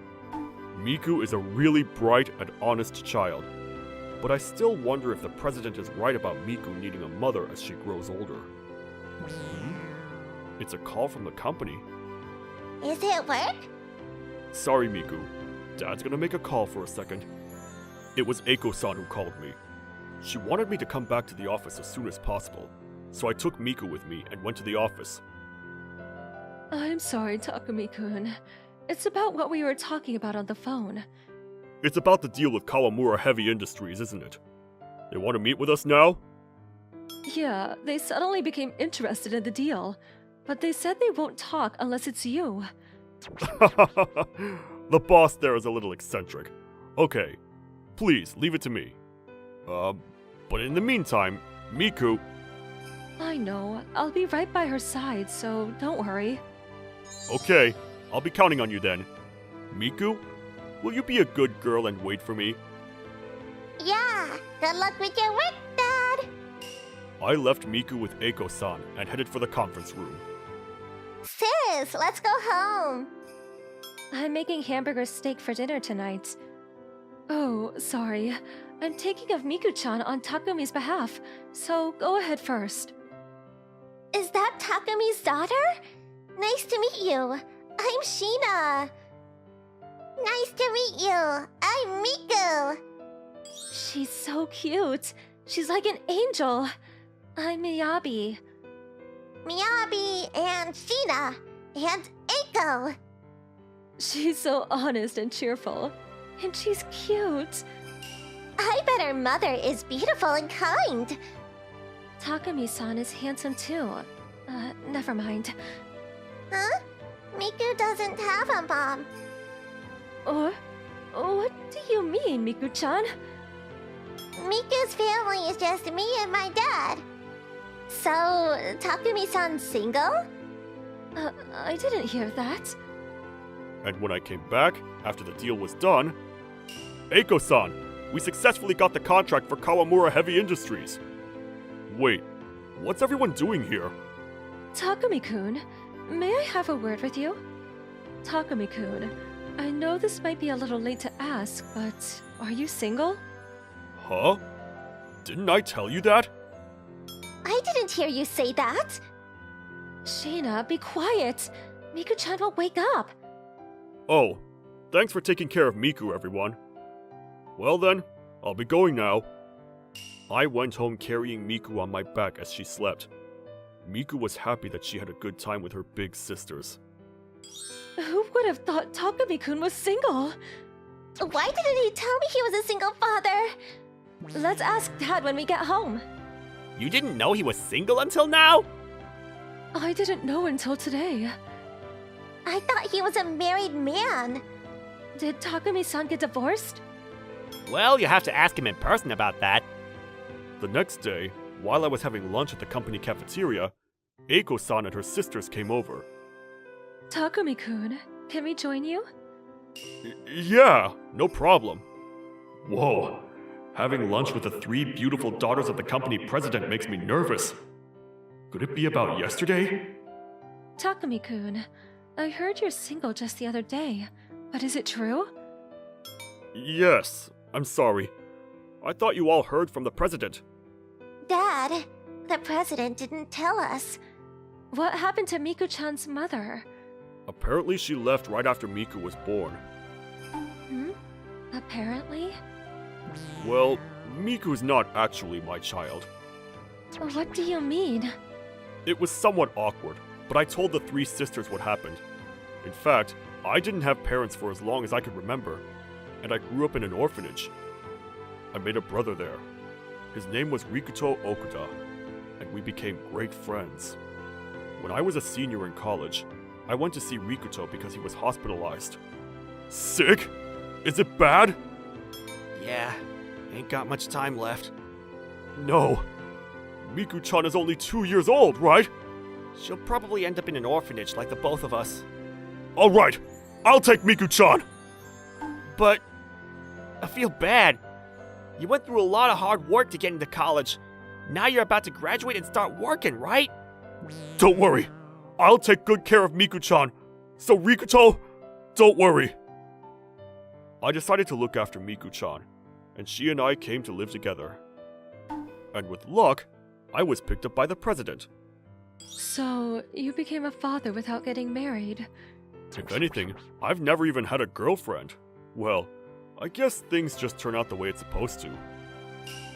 Miku is a really bright and honest child. But I still wonder if the president is right about Miku needing a mother as she grows older. It's a call from the company. Is it work? Sorry, Miku. Dad's gonna make a call for a second. It was Eiko-san who called me. She wanted me to come back to the office as soon as possible, so I took Miku with me and went to the office. I'm sorry, Takumi-kun. It's about what we were talking about on the phone. It's about the deal with Kawamura Heavy Industries, isn't it? They want to meet with us now? Yeah, they suddenly became interested in the deal. But they said they won't talk unless it's you. The boss there is a little eccentric. Okay, please, leave it to me. But in the meantime, Miku... I know. I'll be right by her side, so don't worry. Okay, I'll be counting on you then. Miku, will you be a good girl and wait for me? Yeah, good luck with your work, Dad. I left Miku with Eiko-san and headed for the conference room. Sis, let's go home. I'm making hamburger steak for dinner tonight. Oh, sorry. I'm taking of Miku-chan on Takumi's behalf, so go ahead first. Is that Takumi's daughter? Nice to meet you. I'm Sheena. Nice to meet you. I'm Miku. She's so cute. She's like an angel. I'm Miyabi. Miyabi and Sheena and Eiko. She's so honest and cheerful. And she's cute. I bet her mother is beautiful and kind. Takumi-san is handsome too. Never mind. Huh? Miku doesn't have a mom. What do you mean, Miku-chan? Miku's family is just me and my dad. So, Takumi-san's single? I didn't hear that. And when I came back, after the deal was done... Eiko-san, we successfully got the contract for Kawamura Heavy Industries. Wait, what's everyone doing here? Takumi-kun, may I have a word with you? Takumi-kun, I know this might be a little late to ask, but are you single? Huh? Didn't I tell you that? I didn't hear you say that. Sheena, be quiet. Miku-chan will wake up. Oh, thanks for taking care of Miku, everyone. Well then, I'll be going now. I went home carrying Miku on my back as she slept. Miku was happy that she had a good time with her big sisters. Who would have thought Takumi-kun was single? Why didn't he tell me he was a single father? Let's ask Dad when we get home. You didn't know he was single until now? I didn't know until today. I thought he was a married man. Did Takumi-san get divorced? Well, you have to ask him in person about that. The next day, while I was having lunch at the company cafeteria, Eiko-san and her sisters came over. Takumi-kun, can we join you? Yeah, no problem. Whoa, having lunch with the 3 beautiful daughters of the company president makes me nervous. Could it be about yesterday? Takumi-kun, I heard you're single just the other day, but is it true? Yes, I'm sorry. I thought you all heard from the president. Dad, the president didn't tell us. What happened to Miku-chan's mother? Apparently she left right after Miku was born. Apparently? Well, Miku's not actually my child. What do you mean? It was somewhat awkward, but I told the 3 sisters what happened. In fact, I didn't have parents for as long as I could remember, and I grew up in an orphanage. I made a brother there. His name was Rikuto Okuda, and we became great friends. When I was a senior in college, I went to see Rikuto because he was hospitalized. Sick? Is it bad? Yeah, ain't got much time left. No. Miku-chan is only 2 years old, right? She'll probably end up in an orphanage like the both of us. Alright, I'll take Miku-chan! But I feel bad. You went through a lot of hard work to get into college. Now you're about to graduate and start working, right? Don't worry. I'll take good care of Miku-chan. So Rikuto, don't worry. I decided to look after Miku-chan, and she and I came to live together. And with luck, I was picked up by the president. So, you became a father without getting married. If anything, I've never even had a girlfriend. Well, I guess things just turn out the way it's supposed to.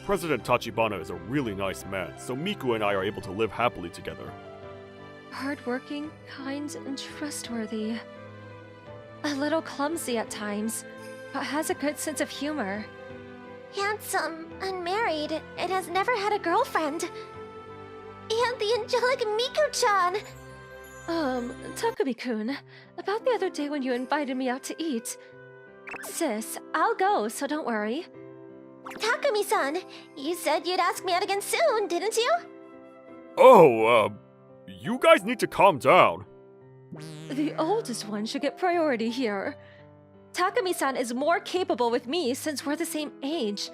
President Tachibana is a really nice man, so Miku and I are able to live happily together. Hardworking, kind, and trustworthy. A little clumsy at times, but has a good sense of humor. Handsome, unmarried, and has never had a girlfriend. And the angelic Miku-chan! Takumi-kun, about the other day when you invited me out to eat. Sis, I'll go, so don't worry. Takumi-san, you said you'd ask me out again soon, didn't you? Oh, you guys need to calm down. The oldest one should get priority here. Takumi-san is more capable with me since we're the same age.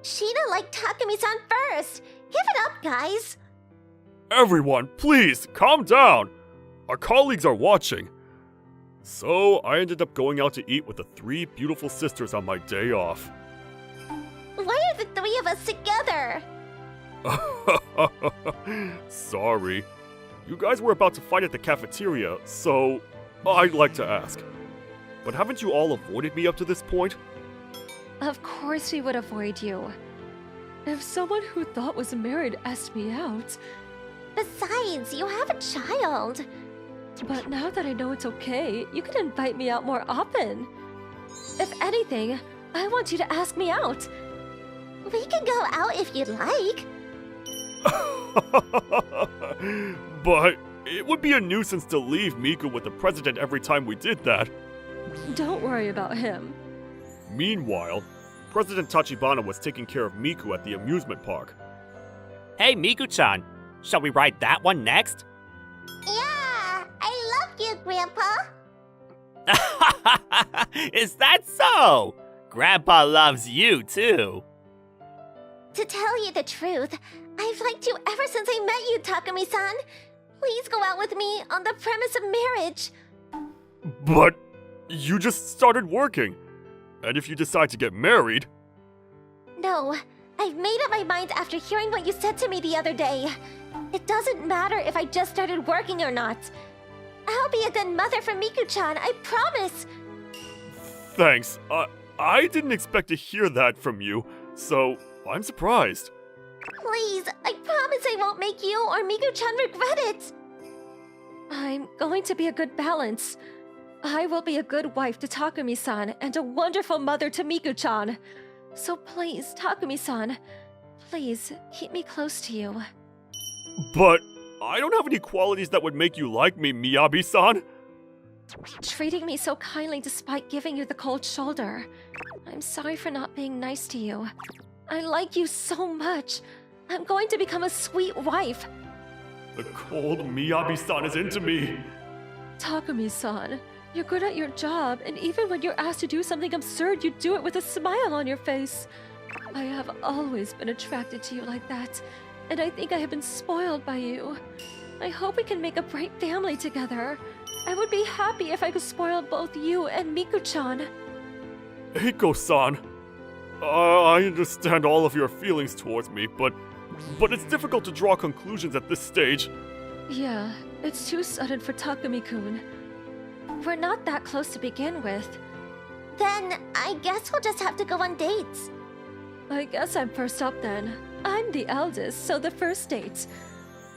Sheena liked Takumi-san first. Give it up, guys. Everyone, please, calm down. Our colleagues are watching. So, I ended up going out to eat with the 3 beautiful sisters on my day off. Why are the 3 of us together? Sorry. You guys were about to fight at the cafeteria, so I'd like to ask. But haven't you all avoided me up to this point? Of course we would avoid you. If someone who thought was married asked me out. Besides, you have a child. But now that I know it's okay, you can invite me out more often. If anything, I want you to ask me out. We can go out if you'd like. But it would be a nuisance to leave Miku with the president every time we did that. Don't worry about him. Meanwhile, President Tachibana was taking care of Miku at the amusement park. Hey, Miku-chan, shall we ride that one next? Yeah, I love you, Grandpa. Is that so? Grandpa loves you, too. To tell you the truth, I've liked you ever since I met you, Takumi-san. Please go out with me on the premise of marriage. But you just started working. And if you decide to get married... No, I've made up my mind after hearing what you said to me the other day. It doesn't matter if I just started working or not. I'll be a good mother for Miku-chan, I promise. Thanks. I didn't expect to hear that from you, so I'm surprised. Please, I promise I won't make you or Miku-chan regret it. I'm going to be a good balance. I will be a good wife to Takumi-san and a wonderful mother to Miku-chan. So please, Takumi-san, please keep me close to you. But I don't have any qualities that would make you like me, Miyabi-san. Treating me so kindly despite giving you the cold shoulder. I'm sorry for not being nice to you. I like you so much. I'm going to become a sweet wife. The cold Miyabi-san is into me. Takumi-san, you're good at your job, and even when you're asked to do something absurd, you do it with a smile on your face. I have always been attracted to you like that, and I think I have been spoiled by you. I hope we can make a bright family together. I would be happy if I could spoil both you and Miku-chan. Eiko-san, I understand all of your feelings towards me, but it's difficult to draw conclusions at this stage. Yeah, it's too sudden for Takumi-kun. We're not that close to begin with. Then I guess we'll just have to go on dates. I guess I'm first up then. I'm the eldest, so the first date.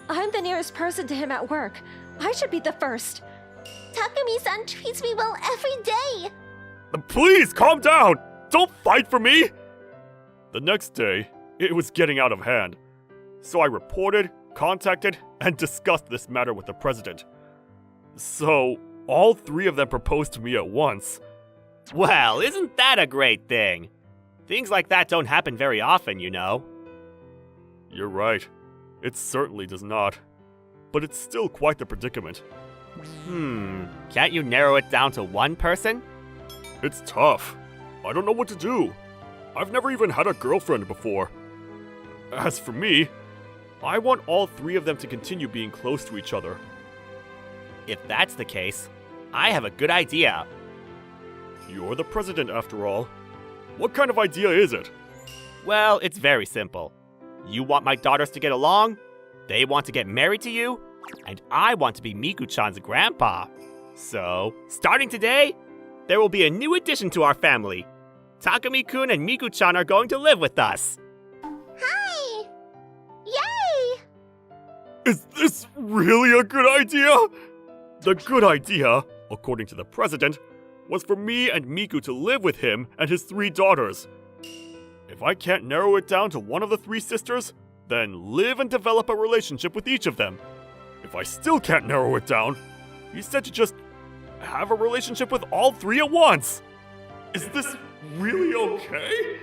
I'm the nearest person to him at work. I should be the first. Takumi-san treats me well every day. Please, calm down! Don't fight for me! The next day, it was getting out of hand. So I reported, contacted, and discussed this matter with the president. So, all 3 of them proposed to me at once. Well, isn't that a great thing? Things like that don't happen very often, you know. You're right. It certainly does not. But it's still quite the predicament. Can't you narrow it down to one person? It's tough. I don't know what to do. I've never even had a girlfriend before. As for me, I want all 3 of them to continue being close to each other. If that's the case, I have a good idea. You're the president after all. What kind of idea is it? Well, it's very simple. You want my daughters to get along, they want to get married to you, and I want to be Miku-chan's grandpa. So, starting today, there will be a new addition to our family. Takumi-kun and Miku-chan are going to live with us. Hi! Yay! Is this really a good idea? The good idea, according to the president, was for me and Miku to live with him and his 3 daughters. If I can't narrow it down to one of the 3 sisters, then live and develop a relationship with each of them. If I still can't narrow it down, he said to just have a relationship with all 3 at once. Is this really okay?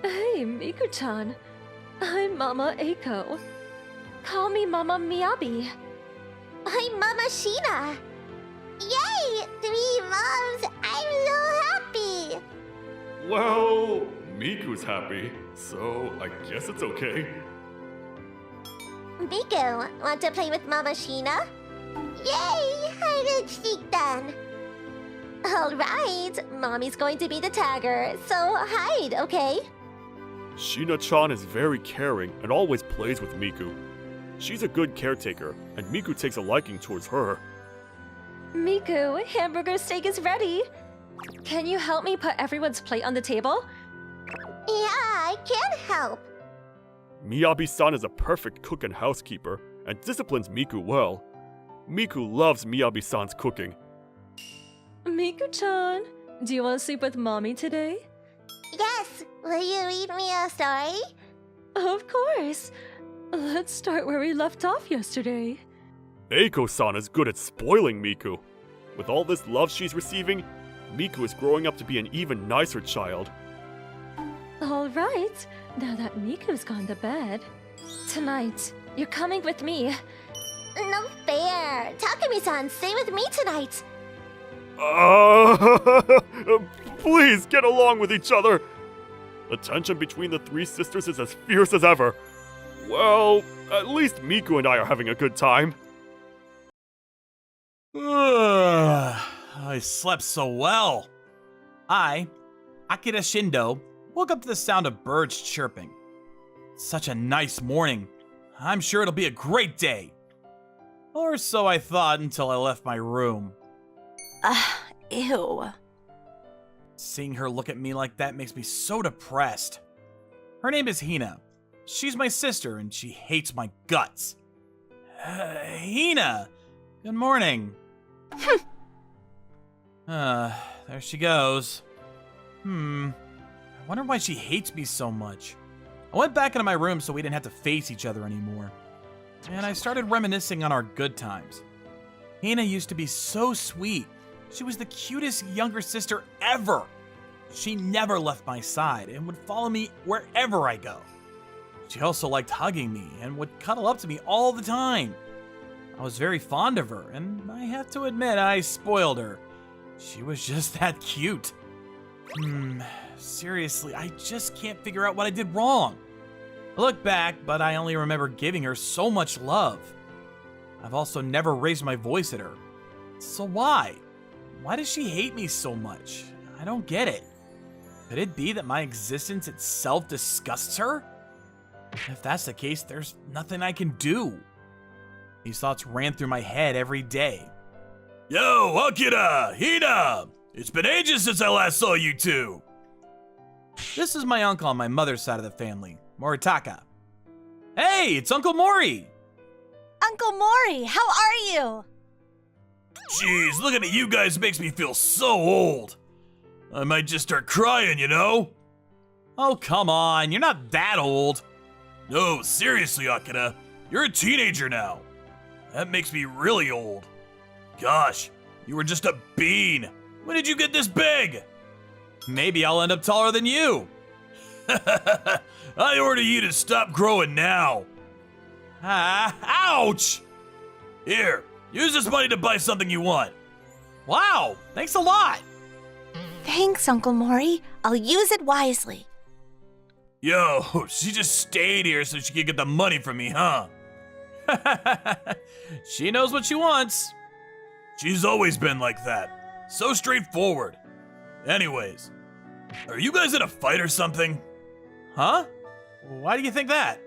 Hey, Miku-chan. I'm Mama Eiko. Call me Mama Miyabi. I'm Mama Sheena. Yay! 3 moms! I'm so happy! Well, Miku's happy, so I guess it's okay. Miku, want to play with Mama Sheena? Yay! Hide and seek then. Alright, Mommy's going to be the tagger, so hide, okay? Sheena-chan is very caring and always plays with Miku. She's a good caretaker, and Miku takes a liking towards her. Miku, hamburger steak is ready. Can you help me put everyone's plate on the table? Yeah, I can help. Miyabi-san is a perfect cook and housekeeper, and disciplines Miku well. Miku loves Miyabi-san's cooking. Miku-chan, do you want to sleep with Mommy today? Yes, will you read me a story? Of course. Let's start where we left off yesterday. Eiko-san is good at spoiling Miku. With all this love she's receiving, Miku is growing up to be an even nicer child. Alright, now that Miku's gone to bed. Tonight, you're coming with me. No fair. Takumi-san, stay with me tonight. Please get along with each other. The tension between the 3 sisters is as fierce as ever. Well, at least Miku and I are having a good time. I slept so well. I, Akira Shindo, woke up to the sound of birds chirping. Such a nice morning. I'm sure it'll be a great day. Or so I thought until I left my room. Ew. Seeing her look at me like that makes me so depressed. Her name is Hina. She's my sister and she hates my guts. Hina! Good morning. There she goes. I wonder why she hates me so much. I went back into my room so we didn't have to face each other anymore. And I started reminiscing on our good times. Hina used to be so sweet. She was the cutest younger sister ever. She never left my side and would follow me wherever I go. She also liked hugging me and would cuddle up to me all the time. I was very fond of her, and I have to admit I spoiled her. She was just that cute. Seriously, I just can't figure out what I did wrong. I look back, but I only remember giving her so much love. I've also never raised my voice at her. So why? Why does she hate me so much? I don't get it. Could it be that my existence itself disgusts her? If that's the case, there's nothing I can do. These thoughts ran through my head every day. Yo, Akira! Hina! It's been ages since I last saw you two! This is my uncle on my mother's side of the family, Moritaka. Hey, it's Uncle Mori! Uncle Mori, how are you? Jeez, looking at you guys makes me feel so old. I might just start crying, you know? Oh, come on, you're not that old. No, seriously, Akira, you're a teenager now. That makes me really old. Gosh, you were just a bean. When did you get this big? Maybe I'll end up taller than you. I order you to stop growing now. Ouch! Here, use this money to buy something you want. Wow, thanks a lot. Thanks, Uncle Mori. I'll use it wisely. Yo, she just stayed here so she could get the money from me, huh? She knows what she wants. She's always been like that. So straightforward. Anyways, are you guys in a fight or something? Huh? Why do you think that?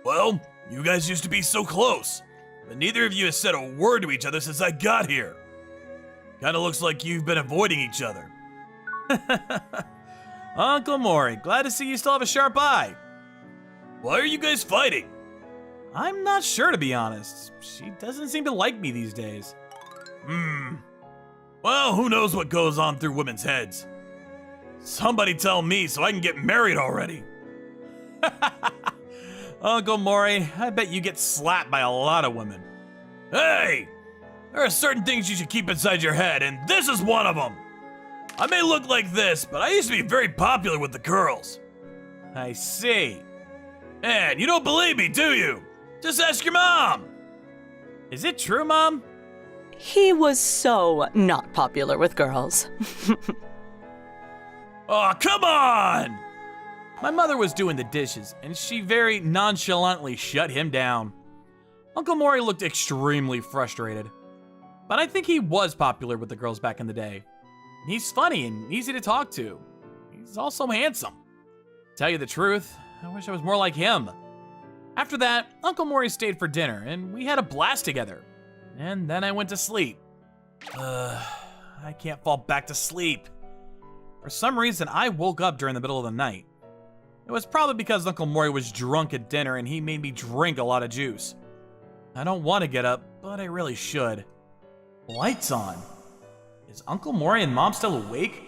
Well, you guys used to be so close, but neither of you has said a word to each other since I got here. Kinda looks like you've been avoiding each other. Uncle Mori, glad to see you still have a sharp eye. Why are you guys fighting? I'm not sure, to be honest. She doesn't seem to like me these days. Well, who knows what goes on through women's heads? Somebody tell me so I can get married already. Uncle Mori, I bet you get slapped by a lot of women. Hey! There are certain things you should keep inside your head, and this is one of them. I may look like this, but I used to be very popular with the girls. I see. And you don't believe me, do you? Just ask your mom. Is it true, Mom? He was so not popular with girls. Oh, come on! My mother was doing the dishes, and she very nonchalantly shut him down. Uncle Mori looked extremely frustrated. But I think he was popular with the girls back in the day. He's funny and easy to talk to. He's also handsome. To tell you the truth, I wish I was more like him. After that, Uncle Mori stayed for dinner, and we had a blast together. And then I went to sleep. I can't fall back to sleep. For some reason, I woke up during the middle of the night. It was probably because Uncle Mori was drunk at dinner and he made me drink a lot of juice. I don't want to get up, but I really should. Lights on. Is Uncle Mori and Mom still awake?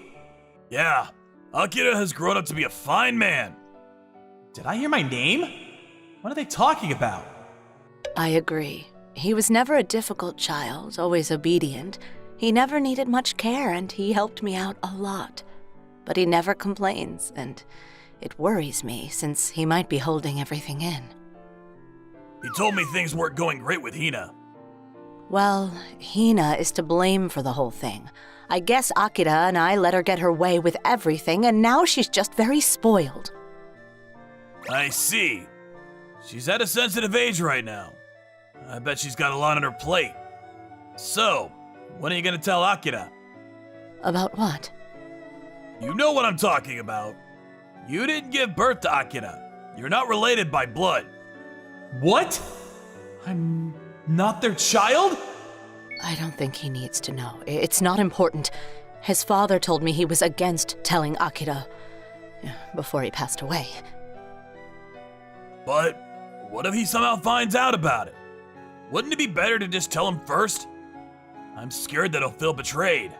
Yeah, Akira has grown up to be a fine man. Did I hear my name? What are they talking about? I agree. He was never a difficult child, always obedient. He never needed much care, and he helped me out a lot. But he never complains, and it worries me since he might be holding everything in. He told me things weren't going great with Hina. Well, Hina is to blame for the whole thing. I guess Akira and I let her get her way with everything, and now she's just very spoiled. I see. She's at a sensitive age right now. I bet she's got a lot on her plate. So, when are you gonna tell Akira? About what? You know what I'm talking about. You didn't give birth to Akira. You're not related by blood. What? I'm not their child? I don't think he needs to know. It's not important. His father told me he was against telling Akira before he passed away. But what if he somehow finds out about it? Wouldn't it be better to just tell him first? I'm scared that he'll feel betrayed.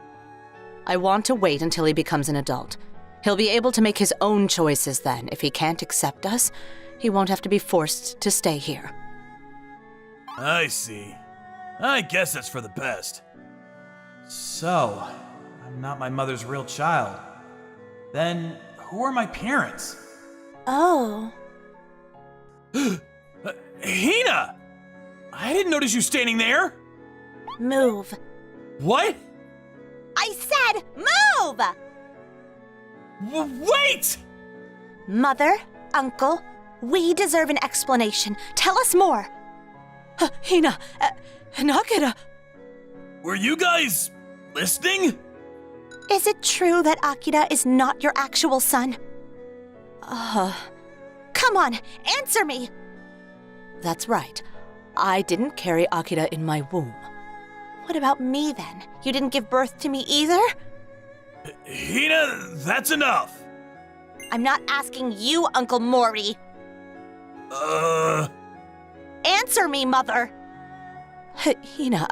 I want to wait until he becomes an adult. He'll be able to make his own choices then. If he can't accept us, he won't have to be forced to stay here. I see. I guess that's for the best. So, I'm not my mother's real child. Then, who are my parents? Oh. Hina! I didn't notice you standing there! Move. What? I said move! Wait! Mother, uncle, we deserve an explanation. Tell us more. Hina! Akira! Were you guys listening? Is it true that Akira is not your actual son? Come on, answer me! That's right. I didn't carry Akira in my womb. What about me then? You didn't give birth to me either? Hina, that's enough! I'm not asking you, Uncle Mori. Answer me, Mother! Hina,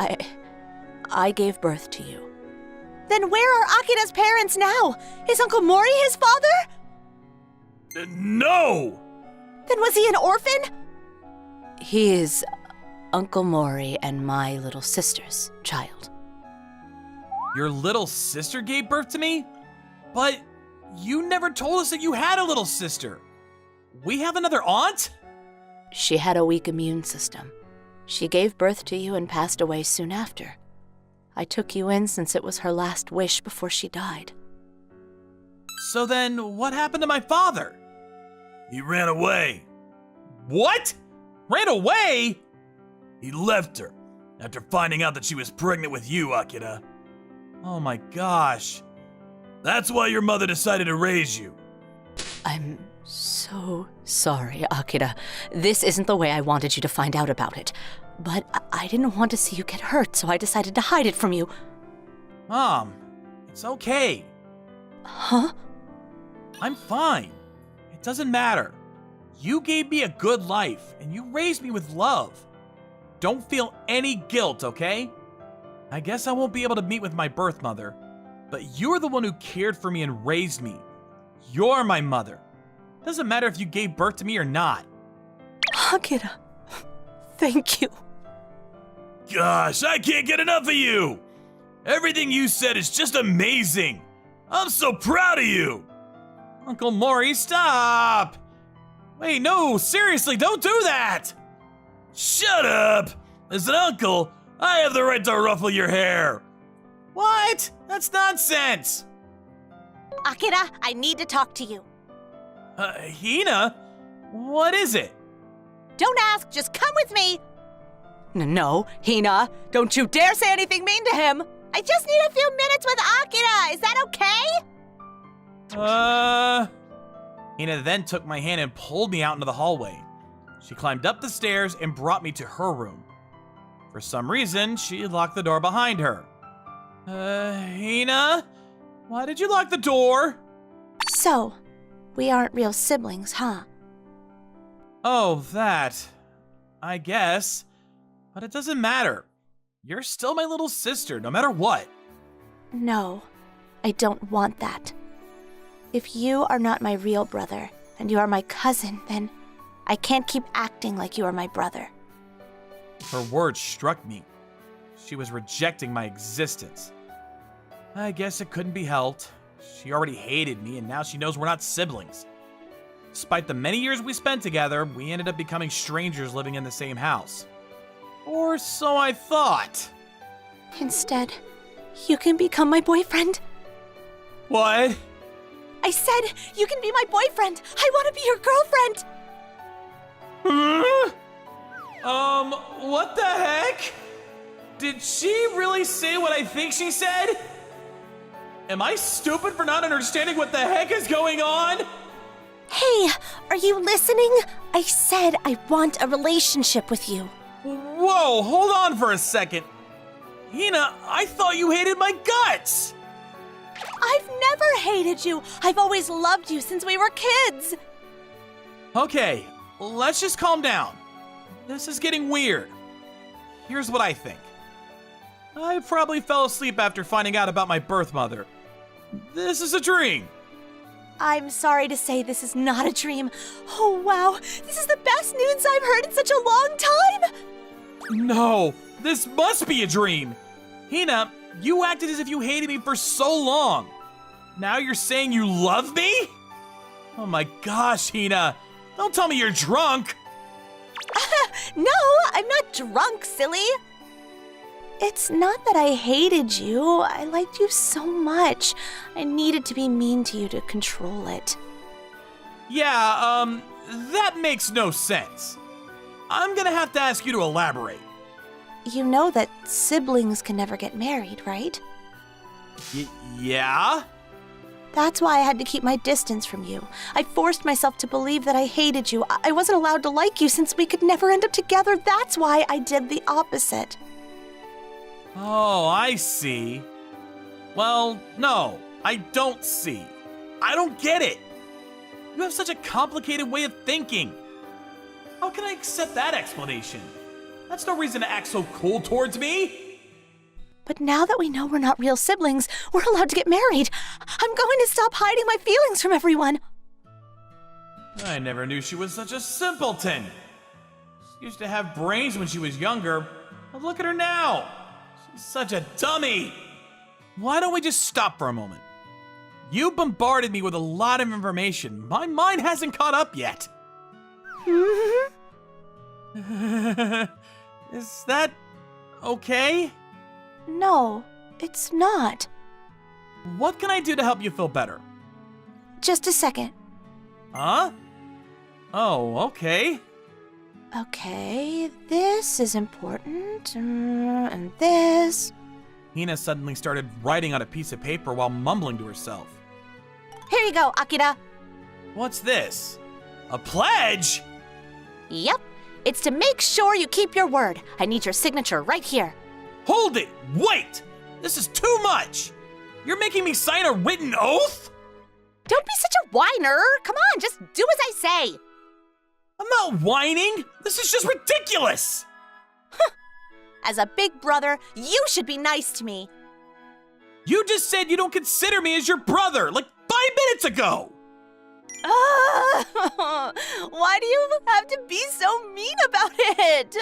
I gave birth to you. Then where are Akira's parents now? Is Uncle Mori his father? No! Then was he an orphan? He is Uncle Mori and my little sister's child. Your little sister gave birth to me? But you never told us that you had a little sister. We have another aunt? She had a weak immune system. She gave birth to you and passed away soon after. I took you in since it was her last wish before she died. So then, what happened to my father? He ran away. What? Ran away? He left her after finding out that she was pregnant with you, Akira. Oh my gosh. That's why your mother decided to raise you. I'm so sorry, Akira. This isn't the way I wanted you to find out about it. But I didn't want to see you get hurt, so I decided to hide it from you. Mom, it's okay. Huh? I'm fine. It doesn't matter. You gave me a good life, and you raised me with love. Don't feel any guilt, okay? I guess I won't be able to meet with my birth mother, but you're the one who cared for me and raised me. You're my mother. Doesn't matter if you gave birth to me or not. Akira, thank you. Gosh, I can't get enough of you! Everything you said is just amazing! I'm so proud of you! Uncle Mori, stop! Wait, no, seriously, don't do that! Shut up! As an uncle, I have the right to ruffle your hair! What? That's nonsense! Akira, I need to talk to you. Hina? What is it? Don't ask, just come with me. No, Hina, don't you dare say anything mean to him! I just need a few minutes with Akira. Is that okay? Hina then took my hand and pulled me out into the hallway. She climbed up the stairs and brought me to her room. For some reason, she locked the door behind her. Hina? Why did you lock the door? So, we aren't real siblings, huh? Oh, that. I guess. But it doesn't matter. You're still my little sister, no matter what. No, I don't want that. If you are not my real brother, and you are my cousin, then I can't keep acting like you are my brother. Her words struck me. She was rejecting my existence. I guess it couldn't be helped. She already hated me, and now she knows we're not siblings. Despite the many years we spent together, we ended up becoming strangers living in the same house. Or so I thought. Instead, you can become my boyfriend. What? I said you can be my boyfriend. I want to be your girlfriend. What the heck? Did she really say what I think she said? Am I stupid for not understanding what the heck is going on? Hey, are you listening? I said I want a relationship with you. Whoa, hold on for a second. Hina, I thought you hated my guts. I've never hated you. I've always loved you since we were kids. Okay, let's just calm down. This is getting weird. Here's what I think. I probably fell asleep after finding out about my birth mother. This is a dream. I'm sorry to say this is not a dream. Oh, wow. This is the best news I've heard in such a long time. No, this must be a dream. Hina, you acted as if you hated me for so long. Now you're saying you love me? Oh my gosh, Hina. Don't tell me you're drunk. No, I'm not drunk, silly. It's not that I hated you. I liked you so much. I needed to be mean to you to control it. Yeah, that makes no sense. I'm gonna have to ask you to elaborate. You know that siblings can never get married, right? Yeah? That's why I had to keep my distance from you. I forced myself to believe that I hated you. I wasn't allowed to like you since we could never end up together. That's why I did the opposite. Oh, I see. Well, no, I don't see. I don't get it. You have such a complicated way of thinking. How can I accept that explanation? That's no reason to act so cool towards me. But now that we know we're not real siblings, we're allowed to get married. I'm going to stop hiding my feelings from everyone. I never knew she was such a simpleton. She used to have brains when she was younger, but look at her now. She's such a dummy. Why don't we just stop for a moment? You bombarded me with a lot of information. My mind hasn't caught up yet. Is that okay? No, it's not. What can I do to help you feel better? Just a second. Huh? Oh, okay. Okay, this is important, and this. Hina suddenly started writing on a piece of paper while mumbling to herself. Here you go, Akira. What's this? A pledge? Yep, it's to make sure you keep your word. I need your signature right here. Hold it! Wait! This is too much! You're making me sign a written oath? Don't be such a whiner. Come on, just do as I say. I'm not whining. This is just ridiculous. As a big brother, you should be nice to me. You just said you don't consider me as your brother like 5 minutes ago. Why do you have to be so mean about it?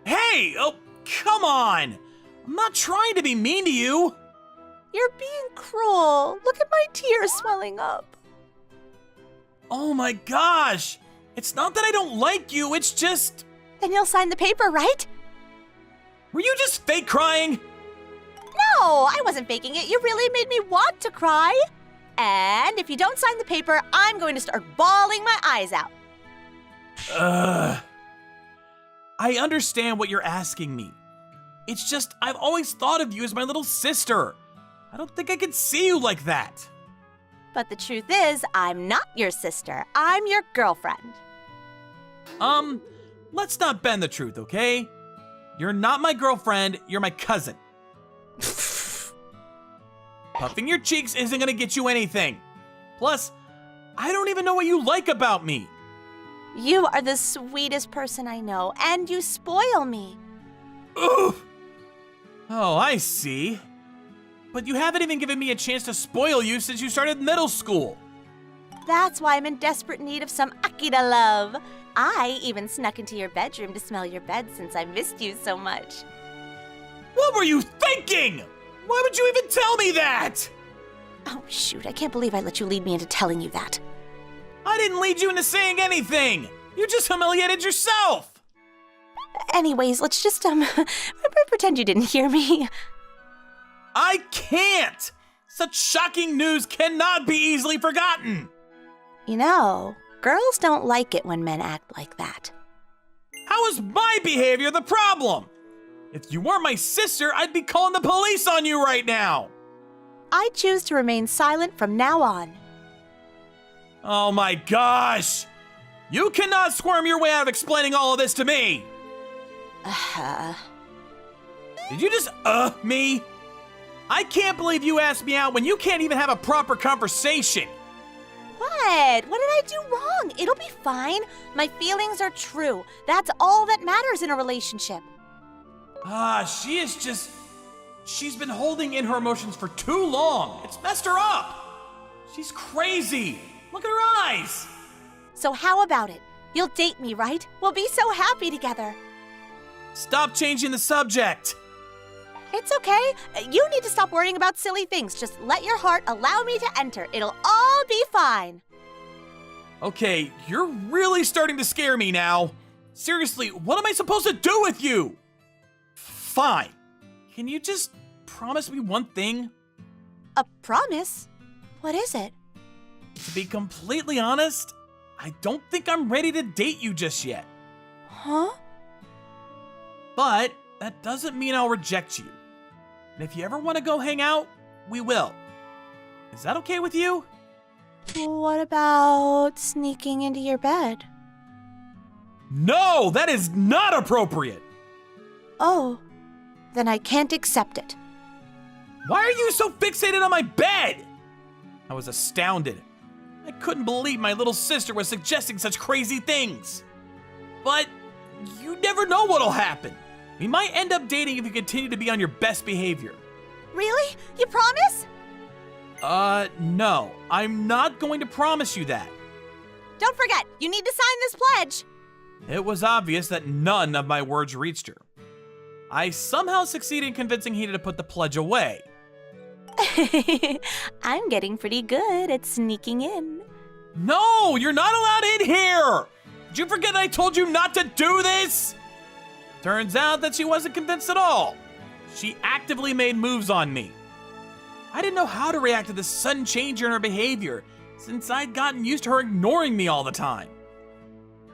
Hey, oh, come on. I'm not trying to be mean to you. You're being cruel. Look at my tears swelling up. Oh my gosh. It's not that I don't like you, it's just... Then you'll sign the paper, right? Were you just fake crying? No, I wasn't faking it. You really made me want to cry. And if you don't sign the paper, I'm going to start bawling my eyes out. I understand what you're asking me. It's just I've always thought of you as my little sister. I don't think I could see you like that. But the truth is, I'm not your sister. I'm your girlfriend. Let's not bend the truth, okay? You're not my girlfriend, you're my cousin. Puffing your cheeks isn't gonna get you anything. Plus, I don't even know what you like about me. You are the sweetest person I know, and you spoil me. Oof. Oh, I see. But you haven't even given me a chance to spoil you since you started middle school. That's why I'm in desperate need of some Akira love. I even snuck into your bedroom to smell your bed since I missed you so much. What were you thinking? Why would you even tell me that? Oh, shoot, I can't believe I let you lead me into telling you that. I didn't lead you into saying anything. You just humiliated yourself. Anyways, let's just, pretend you didn't hear me. I can't! Such shocking news cannot be easily forgotten! You know, girls don't like it when men act like that. How is my behavior the problem? If you weren't my sister, I'd be calling the police on you right now! I choose to remain silent from now on. Oh my gosh! You cannot squirm your way out of explaining all of this to me! Did you just me? I can't believe you asked me out when you can't even have a proper conversation. What? What did I do wrong? It'll be fine. My feelings are true. That's all that matters in a relationship. She's been holding in her emotions for too long. It's messed her up. She's crazy. Look at her eyes. So how about it? You'll date me, right? We'll be so happy together. Stop changing the subject. It's okay. You need to stop worrying about silly things. Just let your heart allow me to enter. It'll all be fine. Okay, you're really starting to scare me now. Seriously, what am I supposed to do with you? Fine. Can you just promise me one thing? A promise? What is it? To be completely honest, I don't think I'm ready to date you just yet. Huh? But that doesn't mean I'll reject you. And if you ever want to go hang out, we will. Is that okay with you? What about sneaking into your bed? No, that is not appropriate. Oh, then I can't accept it. Why are you so fixated on my bed? I was astounded. I couldn't believe my little sister was suggesting such crazy things. But you never know what'll happen. We might end up dating if you continue to be on your best behavior. Really? You promise? No. I'm not going to promise you that. Don't forget, you need to sign this pledge. It was obvious that none of my words reached her. I somehow succeeded in convincing Hina to put the pledge away. I'm getting pretty good at sneaking in. No, you're not allowed in here! Did you forget that I told you not to do this? Turns out that she wasn't convinced at all. She actively made moves on me. I didn't know how to react to this sudden change in her behavior, since I'd gotten used to her ignoring me all the time.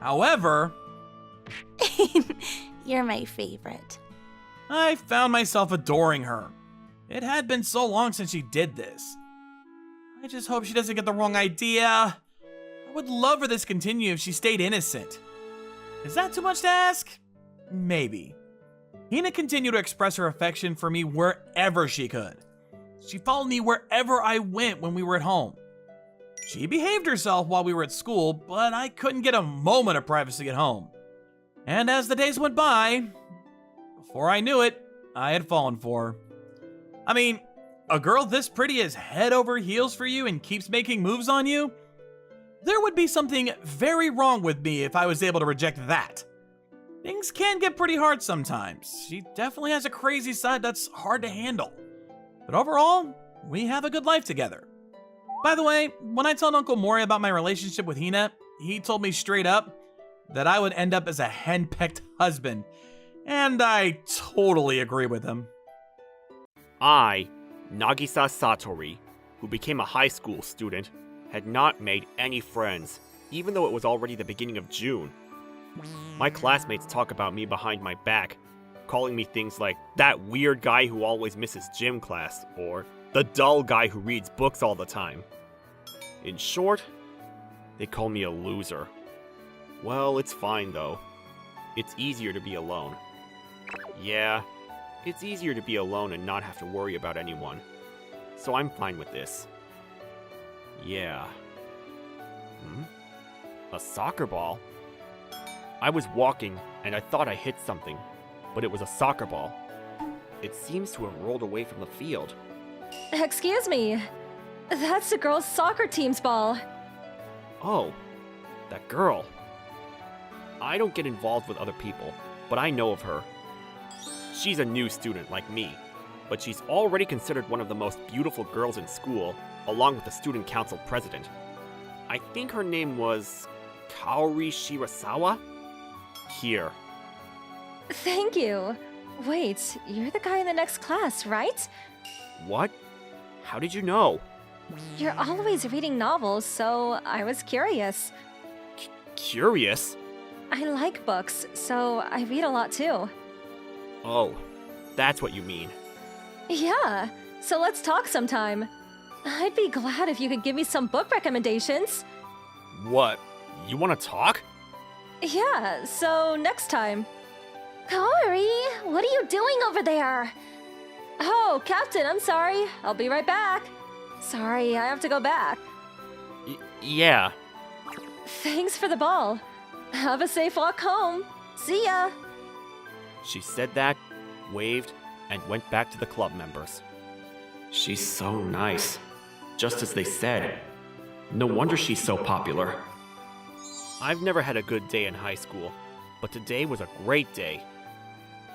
However, You're my favorite. I found myself adoring her. It had been so long since she did this. I just hope she doesn't get the wrong idea. I would love for this to continue if she stayed innocent. Is that too much to ask? Maybe. Hina continued to express her affection for me wherever she could. She followed me wherever I went when we were at home. She behaved herself while we were at school, but I couldn't get a moment of privacy at home. And as the days went by, before I knew it, I had fallen for her. I mean, a girl this pretty is head over heels for you and keeps making moves on you? There would be something very wrong with me if I was able to reject that. Things can get pretty hard sometimes. She definitely has a crazy side that's hard to handle. But overall, we have a good life together. By the way, when I told Uncle Mori about my relationship with Hina, he told me straight up that I would end up as a henpecked husband. And I totally agree with him. I, Nagisa Satori, who became a high school student, had not made any friends, even though it was already the beginning of June. My classmates talk about me behind my back, calling me things like that weird guy who always misses gym class, or the dull guy who reads books all the time. In short, they call me a loser. Well, it's fine though. It's easier to be alone. Yeah, it's easier to be alone and not have to worry about anyone. So I'm fine with this. Yeah. A soccer ball? I was walking and I thought I hit something, but it was a soccer ball. It seems to have rolled away from the field. Excuse me. That's the girls' soccer team's ball. Oh, that girl. I don't get involved with other people, but I know of her. She's a new student like me, but she's already considered one of the most beautiful girls in school, along with the student council president. I think her name was Kaori Shirasawa? Here. Thank you. Wait, you're the guy in the next class, right? What? How did you know? You're always reading novels, so I was curious. Curious? I like books, so I read a lot too. Oh, that's what you mean. Yeah, so let's talk sometime. I'd be glad if you could give me some book recommendations. What? You want to talk? Yeah, so next time. Kaori, what are you doing over there? Oh, Captain, I'm sorry. I'll be right back. Sorry, I have to go back. Yeah. Thanks for the ball. Have a safe walk home. See ya. She said that, waved, and went back to the club members. She's so nice. Just as they said. No wonder she's so popular. I've never had a good day in high school, but today was a great day.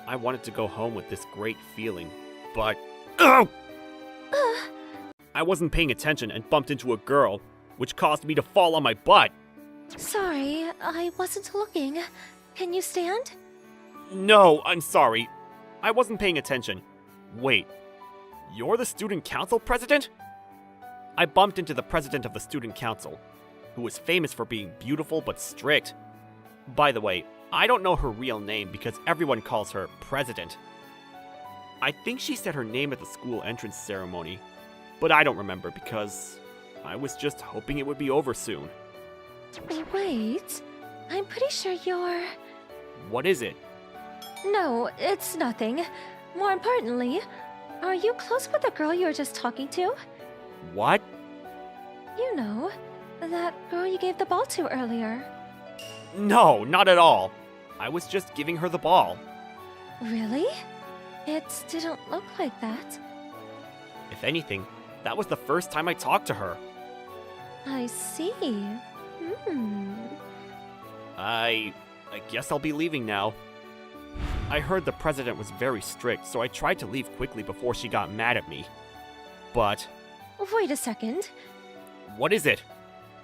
I wanted to go home with this great feeling, but... Oh! I wasn't paying attention and bumped into a girl, which caused me to fall on my butt. Sorry, I wasn't looking. Can you stand? No, I'm sorry. I wasn't paying attention. Wait, you're the student council president? I bumped into the president of the student council, who was famous for being beautiful but strict. By the way, I don't know her real name because everyone calls her President. I think she said her name at the school entrance ceremony, but I don't remember because I was just hoping it would be over soon. Wait, I'm pretty sure you're... What is it? No, it's nothing. More importantly, are you close with the girl you were just talking to? What? You know, that girl you gave the ball to earlier. No, not at all. I was just giving her the ball. Really? It didn't look like that. If anything, that was the first time I talked to her. I see. I guess I'll be leaving now. I heard the president was very strict, so I tried to leave quickly before she got mad at me. But... Wait a second. What is it?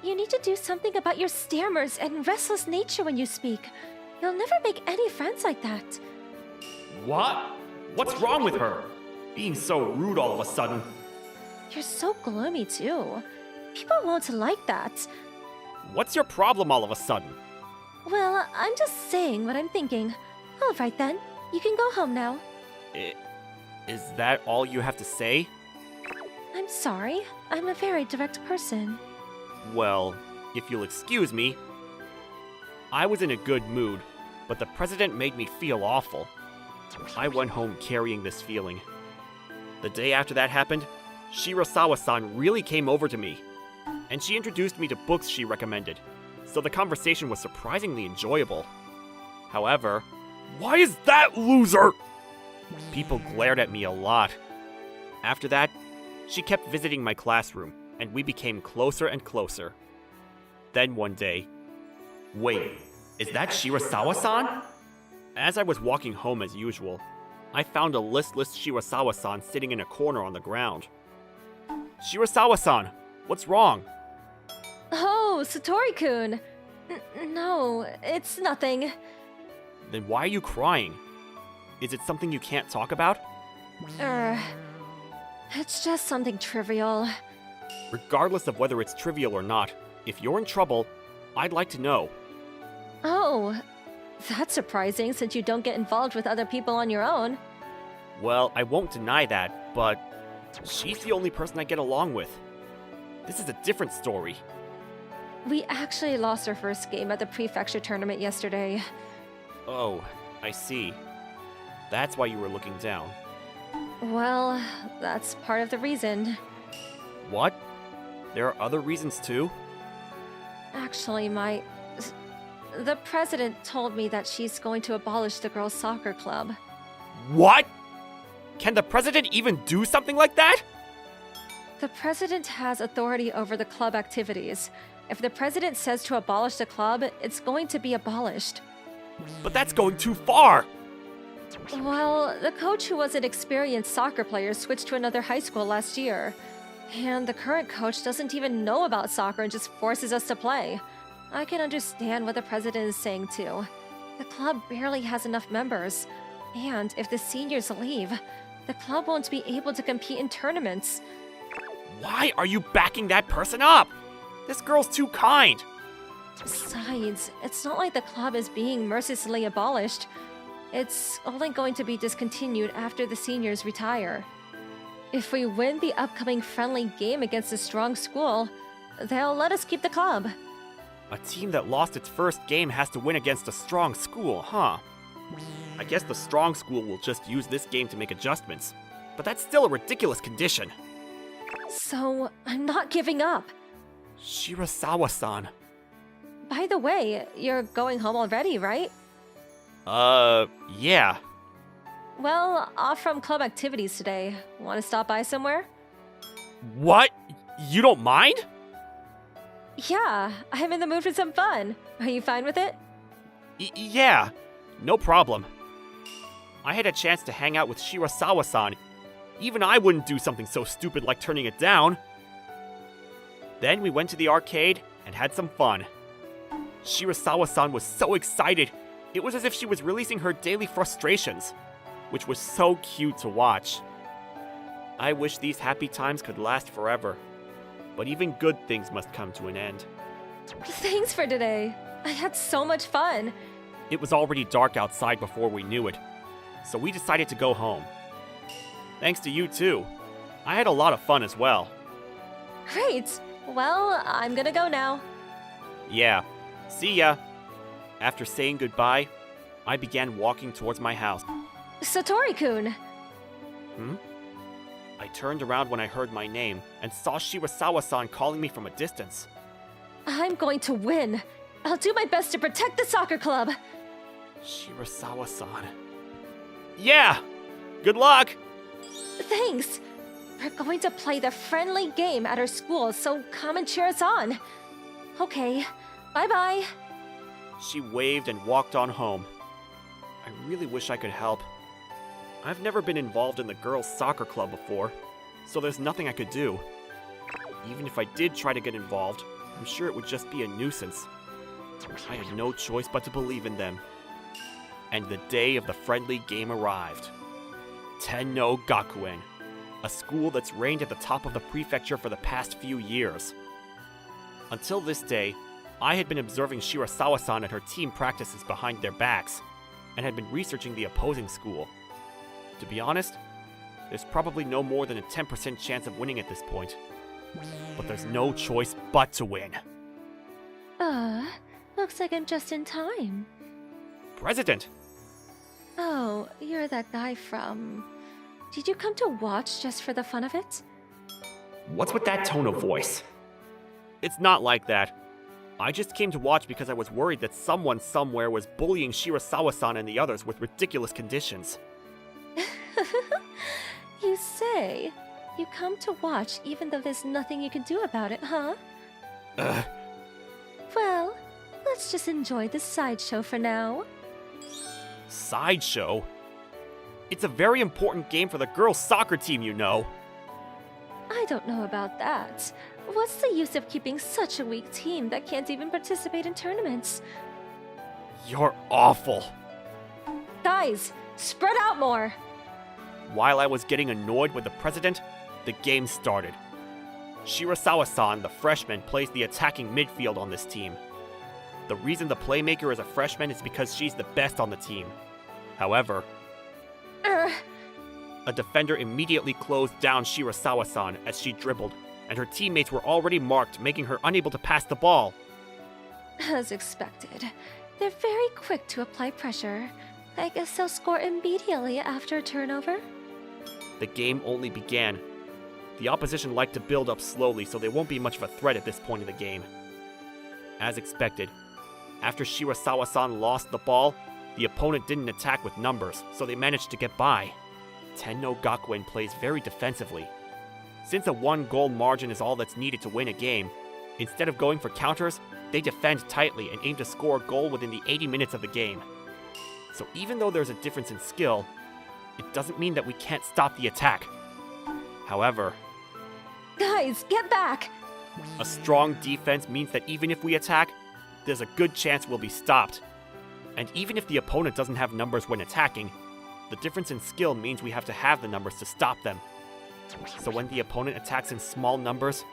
You need to do something about your stammers and restless nature when you speak. You'll never make any friends like that. What? What's wrong with her? Being so rude all of a sudden. You're so gloomy too. People won't like that. What's your problem all of a sudden? Well, I'm just saying what I'm thinking. Alright then, you can go home now. Is that all you have to say? I'm sorry, I'm a very direct person. Well, if you'll excuse me. I was in a good mood, but the president made me feel awful. I went home carrying this feeling. The day after that happened, Shirasawa-san really came over to me. and she introduced me to books she recommended, so the conversation was surprisingly enjoyable. However, why is that loser? People glared at me a lot. After that, she kept visiting my classroom, and we became closer and closer. Then one day, wait, is that Shirasawa-san? As I was walking home as usual, I found a listless Shirasawa-san sitting in a corner on the ground. Shirasawa-san, what's wrong? Oh, Satori-kun. No, it's nothing. Then why are you crying? Is it something you can't talk about? It's just something trivial. Regardless of whether it's trivial or not, if you're in trouble, I'd like to know. Oh, that's surprising since you don't get involved with other people on your own. Well, I won't deny that, but she's the only person I get along with. This is a different story. We actually lost our first game at the prefecture tournament yesterday. Oh, I see. That's why you were looking down. Well, that's part of the reason. What? There are other reasons too? Actually, the president told me that she's going to abolish the girls' soccer club. What? Can the president even do something like that? The president has authority over the club activities. If the president says to abolish the club, it's going to be abolished. But that's going too far! Well, the coach who was an experienced soccer player switched to another high school last year. And the current coach doesn't even know about soccer and just forces us to play. I can understand what the president is saying too. The club barely has enough members. And if the seniors leave, the club won't be able to compete in tournaments. Why are you backing that person up? This girl's too kind. Besides, it's not like the club is being mercilessly abolished. It's only going to be discontinued after the seniors retire. If we win the upcoming friendly game against a strong school, they'll let us keep the club. A team that lost its first game has to win against a strong school, huh? I guess the strong school will just use this game to make adjustments. But that's still a ridiculous condition. So, I'm not giving up. Shirasawa-san. By the way, you're going home already, right? Yeah. Well, off from club activities today. Want to stop by somewhere? What? You don't mind? Yeah, I'm in the mood for some fun. Are you fine with it? Yeah, no problem. I had a chance to hang out with Shirasawa-san. Even I wouldn't do something so stupid like turning it down. Then we went to the arcade and had some fun. Shirasawa-san was so excited. It was as if she was releasing her daily frustrations, which was so cute to watch. I wish these happy times could last forever, but even good things must come to an end. Thanks for today. I had so much fun. It was already dark outside before we knew it, so we decided to go home. Thanks to you too. I had a lot of fun as well. Great. Well, I'm gonna go now. Yeah, see ya. After saying goodbye, I began walking towards my house. Satori-kun. I turned around when I heard my name and saw Shirasawa-san calling me from a distance. I'm going to win. I'll do my best to protect the soccer club. Shirasawa-san. Yeah! Good luck! Thanks. We're going to play the friendly game at our school, so come and cheer us on. Okay, bye-bye. She waved and walked on home. I really wish I could help. I've never been involved in the girls' soccer club before, so there's nothing I could do. Even if I did try to get involved, I'm sure it would just be a nuisance. I had no choice but to believe in them. And the day of the friendly game arrived. Tenno Gakuen, a school that's reigned at the top of the prefecture for the past few years. Until this day, I had been observing Shirasawa-san at her team practices behind their backs, and had been researching the opposing school. To be honest, there's probably no more than a 10% chance of winning at this point. But there's no choice but to win. Looks like I'm just in time. President! Oh, you're that guy from... Did you come to watch just for the fun of it? What's with that tone of voice? It's not like that. I just came to watch because I was worried that someone somewhere was bullying Shirasawa-san and the others with ridiculous conditions. You say. You come to watch even though there's nothing you can do about it, huh? Well, let's just enjoy the sideshow for now. Sideshow? It's a very important game for the girls' soccer team, you know. I don't know about that. What's the use of keeping such a weak team that can't even participate in tournaments? You're awful. Guys, spread out more! While I was getting annoyed with the president, the game started. Shirasawa-san, the freshman, plays the attacking midfield on this team. The reason the playmaker is a freshman is because she's the best on the team. However, a defender immediately closed down Shirasawa-san as she dribbled, and her teammates were already marked, making her unable to pass the ball. As expected, they're very quick to apply pressure. I guess they'll score immediately after a turnover. The game only began. The opposition like to build up slowly, so they won't be much of a threat at this point in the game. As expected, after Shirasawa-san lost the ball, the opponent didn't attack with numbers, so they managed to get by. Tenno Gakuen plays very defensively. Since a 1-goal margin is all that's needed to win a game, instead of going for counters, they defend tightly and aim to score a goal within the 80 minutes of the game. So even though there's a difference in skill, it doesn't mean that we can't stop the attack. However, Guys, get back! a strong defense means that even if we attack, there's a good chance we'll be stopped. And even if the opponent doesn't have numbers when attacking, the difference in skill means we have to have the numbers to stop them. So when the opponent attacks in small numbers,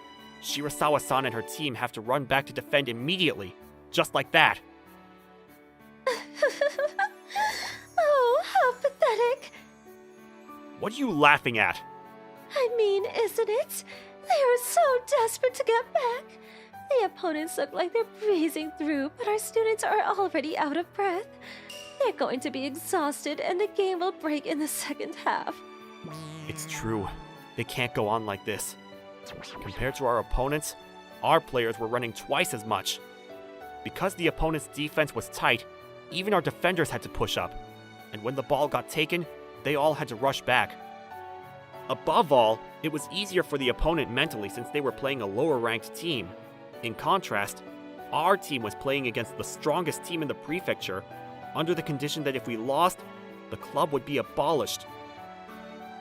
Shirasawa-san and her team have to run back to defend immediately, just like that. Oh, how pathetic! What are you laughing at? I mean, isn't it? They are so desperate to get back. The opponents look like they're breezing through, but our students are already out of breath. They're going to be exhausted, and the game will break in the second half. It's true. They can't go on like this. Compared to our opponents, our players were running twice as much. Because the opponent's defense was tight, even our defenders had to push up. And when the ball got taken, they all had to rush back. Above all, it was easier for the opponent mentally since they were playing a lower-ranked team. In contrast, our team was playing against the strongest team in the prefecture, under the condition that if we lost, the club would be abolished.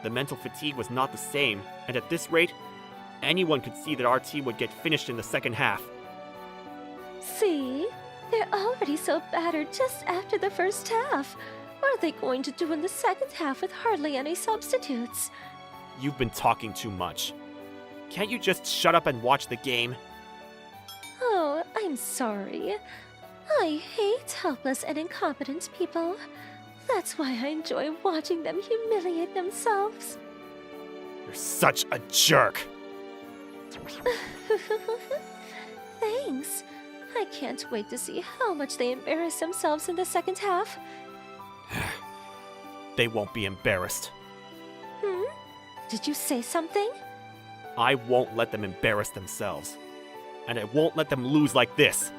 The mental fatigue was not the same, and at this rate, anyone could see that our team would get finished in the second half. See? They're already so battered just after the first half. What are they going to do in the second half with hardly any substitutes? You've been talking too much. Can't you just shut up and watch the game? Oh, I'm sorry. I hate helpless and incompetent people. That's why I enjoy watching them humiliate themselves. You're such a jerk! Thanks. I can't wait to see how much they embarrass themselves in the second half. They won't be embarrassed. Did you say something? I won't let them embarrass themselves. And I won't let them lose like this.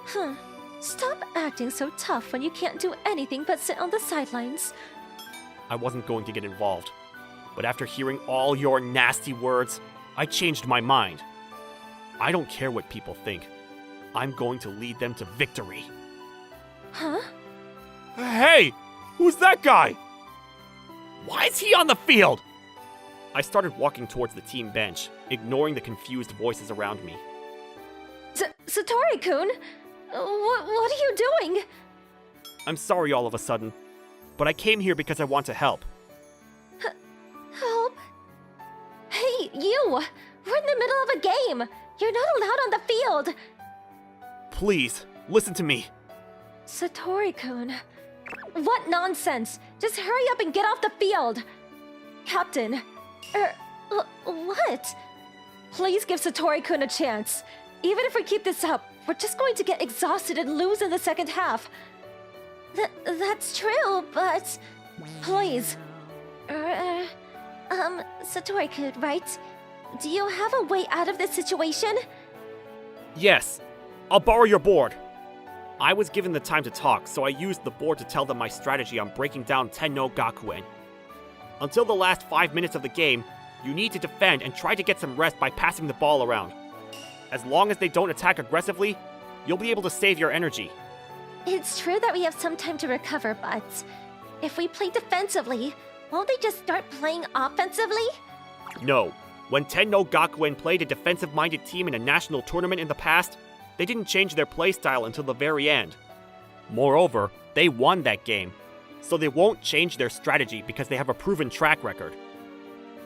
Huh. Stop acting so tough when you can't do anything but sit on the sidelines. I wasn't going to get involved. But after hearing all your nasty words, I changed my mind. I don't care what people think. I'm going to lead them to victory. Huh? Hey! Who's that guy? Why is he on the field? I started walking towards the team bench, ignoring the confused voices around me. Satori-kun? What are you doing? I'm sorry all of a sudden, but I came here because I want to help. Help? Hey, you! We're in the middle of a game! You're not allowed on the field! Please, listen to me. Satori-kun. What nonsense! Just hurry up and get off the field! Captain. What? Please give Satori-kun a chance. Even if we keep this up, we're just going to get exhausted and lose in the second half. That's true, but... Please. Satori-kun, right? Do you have a way out of this situation? Yes, I'll borrow your board. I was given the time to talk, so I used the board to tell them my strategy on breaking down Tenno Gakuen. Until the last 5 minutes of the game, you need to defend and try to get some rest by passing the ball around. As long as they don't attack aggressively, you'll be able to save your energy. It's true that we have some time to recover, but if we play defensively, won't they just start playing offensively? No. When Tenno Gakuen played a defensive-minded team in a national tournament in the past, they didn't change their playstyle until the very end. Moreover, they won that game, so they won't change their strategy because they have a proven track record.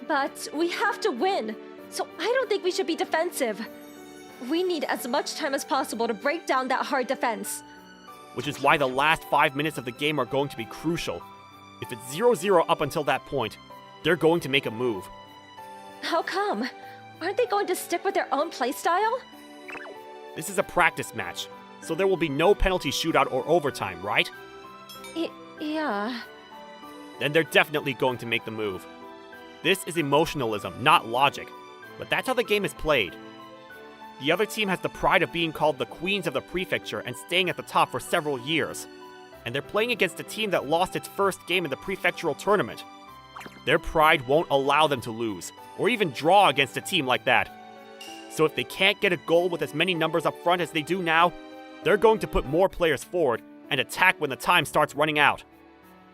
But we have to win, so I don't think we should be defensive. We need as much time as possible to break down that hard defense. Which is why the last 5 minutes of the game are going to be crucial. If it's 0-0 up until that point, they're going to make a move. How come? Aren't they going to stick with their own playstyle? This is a practice match, so there will be no penalty shootout or overtime, right? Yeah. Then they're definitely going to make the move. This is emotionalism, not logic, but that's how the game is played. The other team has the pride of being called the Queens of the Prefecture and staying at the top for several years. And they're playing against a team that lost its first game in the prefectural tournament. Their pride won't allow them to lose, or even draw against a team like that. So if they can't get a goal with as many numbers up front as they do now, they're going to put more players forward and attack when the time starts running out.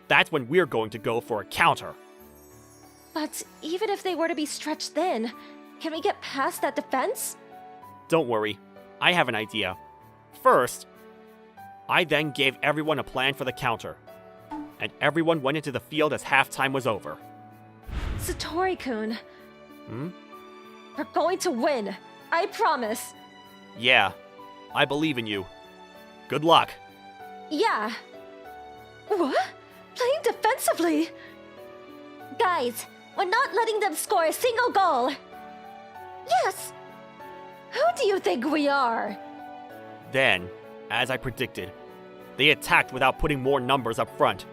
That's when we're going to go for a counter. But even if they were to be stretched thin, can we get past that defense? Don't worry, I have an idea. First, I then gave everyone a plan for the counter, and everyone went into the field as halftime was over. Satori-kun. We're going to win. I promise. Yeah, I believe in you. Good luck. Yeah. What? Playing defensively? Guys, we're not letting them score a single goal. Yes. Who do you think we are? Then, as I predicted, they attacked without putting more numbers up front.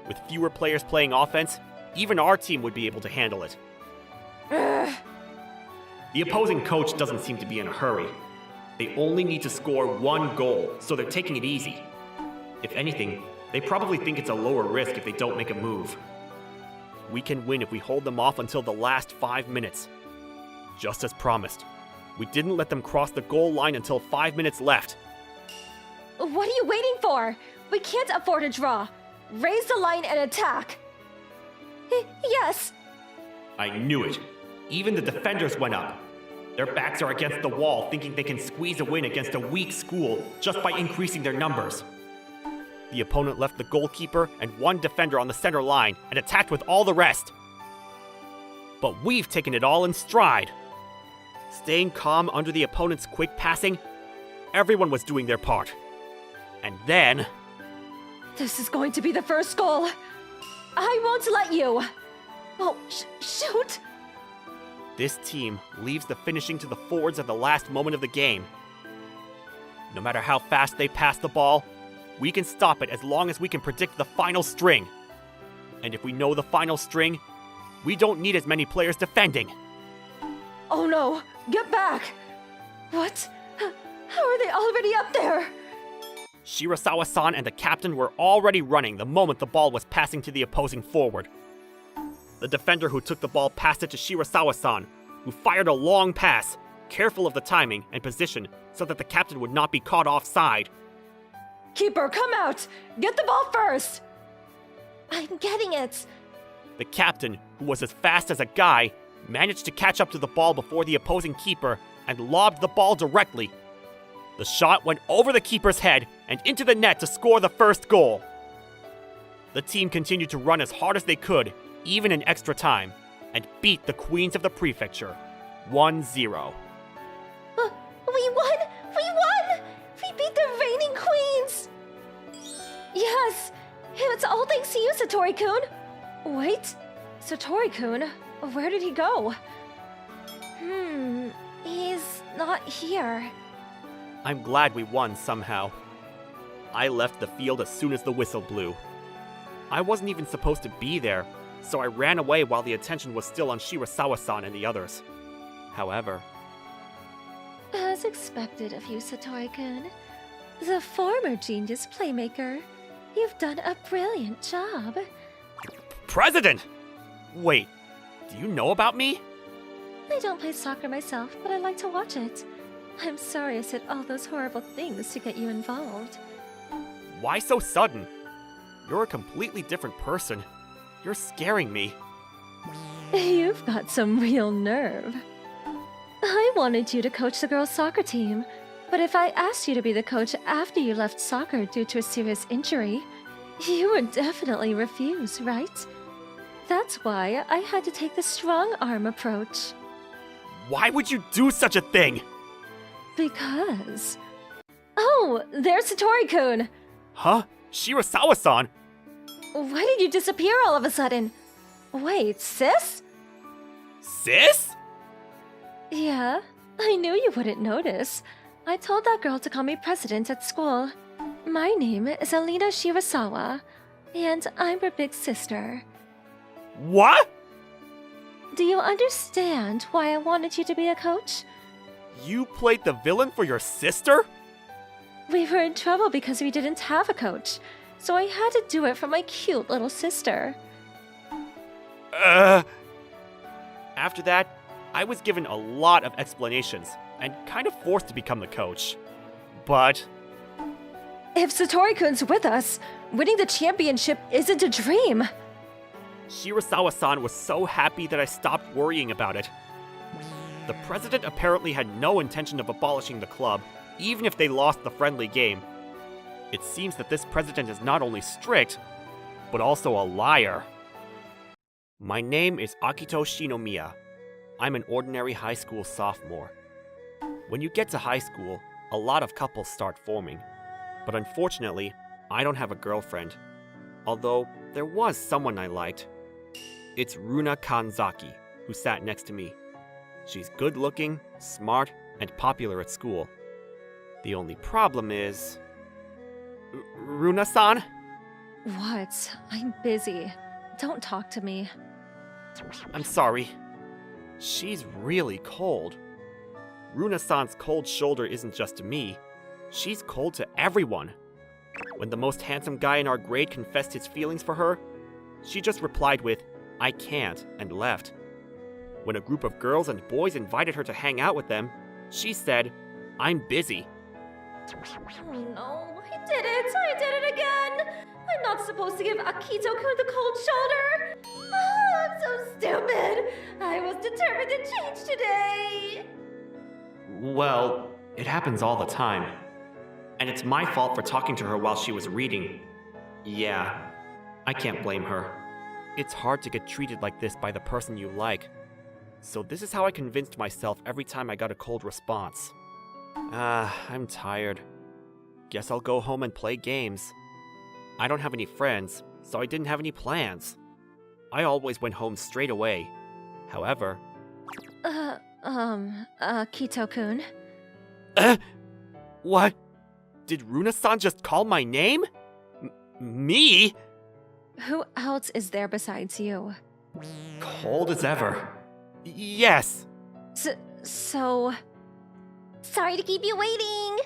With fewer players playing offense, even our team would be able to handle it. The opposing coach doesn't seem to be in a hurry. They only need to score one goal, so they're taking it easy. If anything, they probably think it's a lower risk if they don't make a move. We can win if we hold them off until the last 5 minutes. Just as promised, we didn't let them cross the goal line until 5 minutes left. What are you waiting for? We can't afford a draw. Raise the line and attack. Yes. I knew it. Even the defenders went up. Their backs are against the wall, thinking they can squeeze a win against a weak school just by increasing their numbers. The opponent left the goalkeeper and one defender on the center line and attacked with all the rest. But we've taken it all in stride. Staying calm under the opponent's quick passing, everyone was doing their part. And then... This is going to be the first goal. I won't let you. Oh, shoot. This team leaves the finishing to the forwards at the last moment of the game. No matter how fast they pass the ball, we can stop it as long as we can predict the final string. And if we know the final string, we don't need as many players defending. Oh no, get back! What? How are they already up there? Shirasawa-san and the captain were already running the moment the ball was passing to the opposing forward. The defender who took the ball passed it to Shirasawa-san, who fired a long pass, careful of the timing and position so that the captain would not be caught offside. Keeper, come out! Get the ball first! I'm getting it. The captain, who was as fast as a guy, managed to catch up to the ball before the opposing keeper and lobbed the ball directly. The shot went over the keeper's head and into the net to score the first goal. The team continued to run as hard as they could, even in extra time, and beat the Queens of the Prefecture 1-0. We won! We won! We beat the reigning queens! Yes! It's all thanks to you, Satori-kun! Wait, Satori-kun? Where did he go? He's not here. I'm glad we won somehow. I left the field as soon as the whistle blew. I wasn't even supposed to be there, so I ran away while the attention was still on Shirasawa-san and the others. However... As expected of you, Satori-kun. The former genius playmaker. You've done a brilliant job. President! Wait, do you know about me? I don't play soccer myself, but I like to watch it. I'm sorry I said all those horrible things to get you involved. Why so sudden? You're a completely different person. You're scaring me. You've got some real nerve. I wanted you to coach the girls' soccer team, but if I asked you to be the coach after you left soccer due to a serious injury, you would definitely refuse, right? That's why I had to take the strong arm approach. Why would you do such a thing? Because... Oh, there's Satori-kun! Huh? Shirasawa-san? Why did you disappear all of a sudden? Wait, sis? Sis? Yeah, I knew you wouldn't notice. I told that girl to call me president at school. My name is Alina Shirasawa, and I'm her big sister. What? Do you understand why I wanted you to be a coach? You played the villain for your sister? We were in trouble because we didn't have a coach, so I had to do it for my cute little sister. After that, I was given a lot of explanations and kind of forced to become the coach. But If Satori-kun's with us, winning the championship isn't a dream. Shirasawa-san was so happy that I stopped worrying about it. The president apparently had no intention of abolishing the club, even if they lost the friendly game. It seems that this president is not only strict, but also a liar. My name is Akito Shinomiya. I'm an ordinary high school sophomore. When you get to high school, a lot of couples start forming. But unfortunately, I don't have a girlfriend. Although, there was someone I liked. It's Runa Kanzaki, who sat next to me. She's good-looking, smart, and popular at school. The only problem is... Runa-san? What? I'm busy. Don't talk to me. I'm sorry. She's really cold. Runa-san's cold shoulder isn't just to me. She's cold to everyone. When the most handsome guy in our grade confessed his feelings for her, she just replied with, "I can't," and left. When a group of girls and boys invited her to hang out with them, she said, "I'm busy." Oh no, I did it! I did it again! I'm not supposed to give Akito-kun the cold shoulder! Ah, I'm so stupid! I was determined to change today! Well, it happens all the time. And it's my fault for talking to her while she was reading. Yeah, I can't blame her. It's hard to get treated like this by the person you like. So this is how I convinced myself every time I got a cold response. I'm tired. Guess I'll go home and play games. I don't have any friends, so I didn't have any plans. I always went home straight away. However... Akito-kun? What? Did Runa-san just call my name? Me? Who else is there besides you? Cold as ever. Yes. So... Sorry to keep you waiting.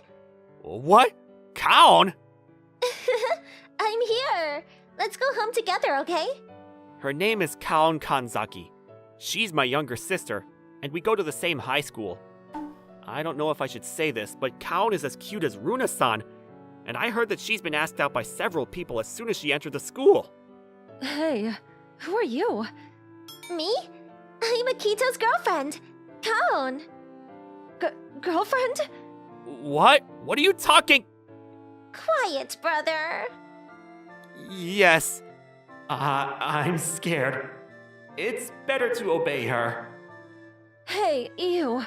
What? Kaon? I'm here. Let's go home together, okay? Her name is Kaon Kanzaki. She's my younger sister, and we go to the same high school. I don't know if I should say this, but Kaon is as cute as Runa-san, and I heard that she's been asked out by several people as soon as she entered the school. Hey, who are you? Me? I'm Akito's girlfriend, Kaon. Girlfriend? What? What are you talking? Quiet, brother. Yes. I'm scared. It's better to obey her. Hey, you.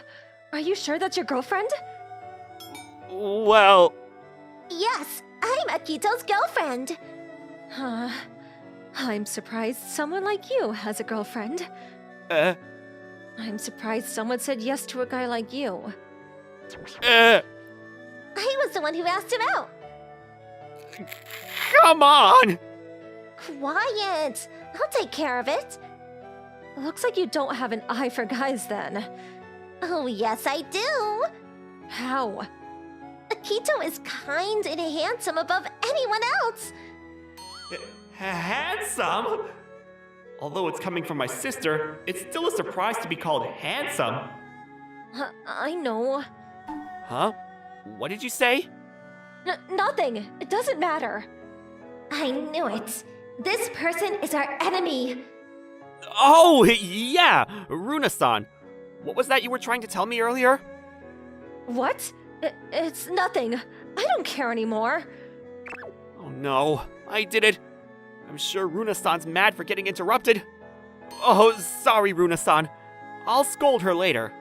Are you sure that's your girlfriend? Well... Yes, I'm Akito's girlfriend. I'm surprised someone like you has a girlfriend. I'm surprised someone said yes to a guy like you. I was the one who asked him out. Come on! Quiet. I'll take care of it. Looks like you don't have an eye for guys then. Oh, yes, I do. How? Akito is kind and handsome above anyone else. Handsome? Although it's coming from my sister, it's still a surprise to be called handsome. I know. Huh? What did you say? Nothing. It doesn't matter. I knew it. This person is our enemy. Oh, yeah! Runa-san. What was that you were trying to tell me earlier? What? It's nothing. I don't care anymore. Oh no, I did it. I'm sure Runa-san's mad for getting interrupted. Oh, sorry, Runa-san. I'll scold her later.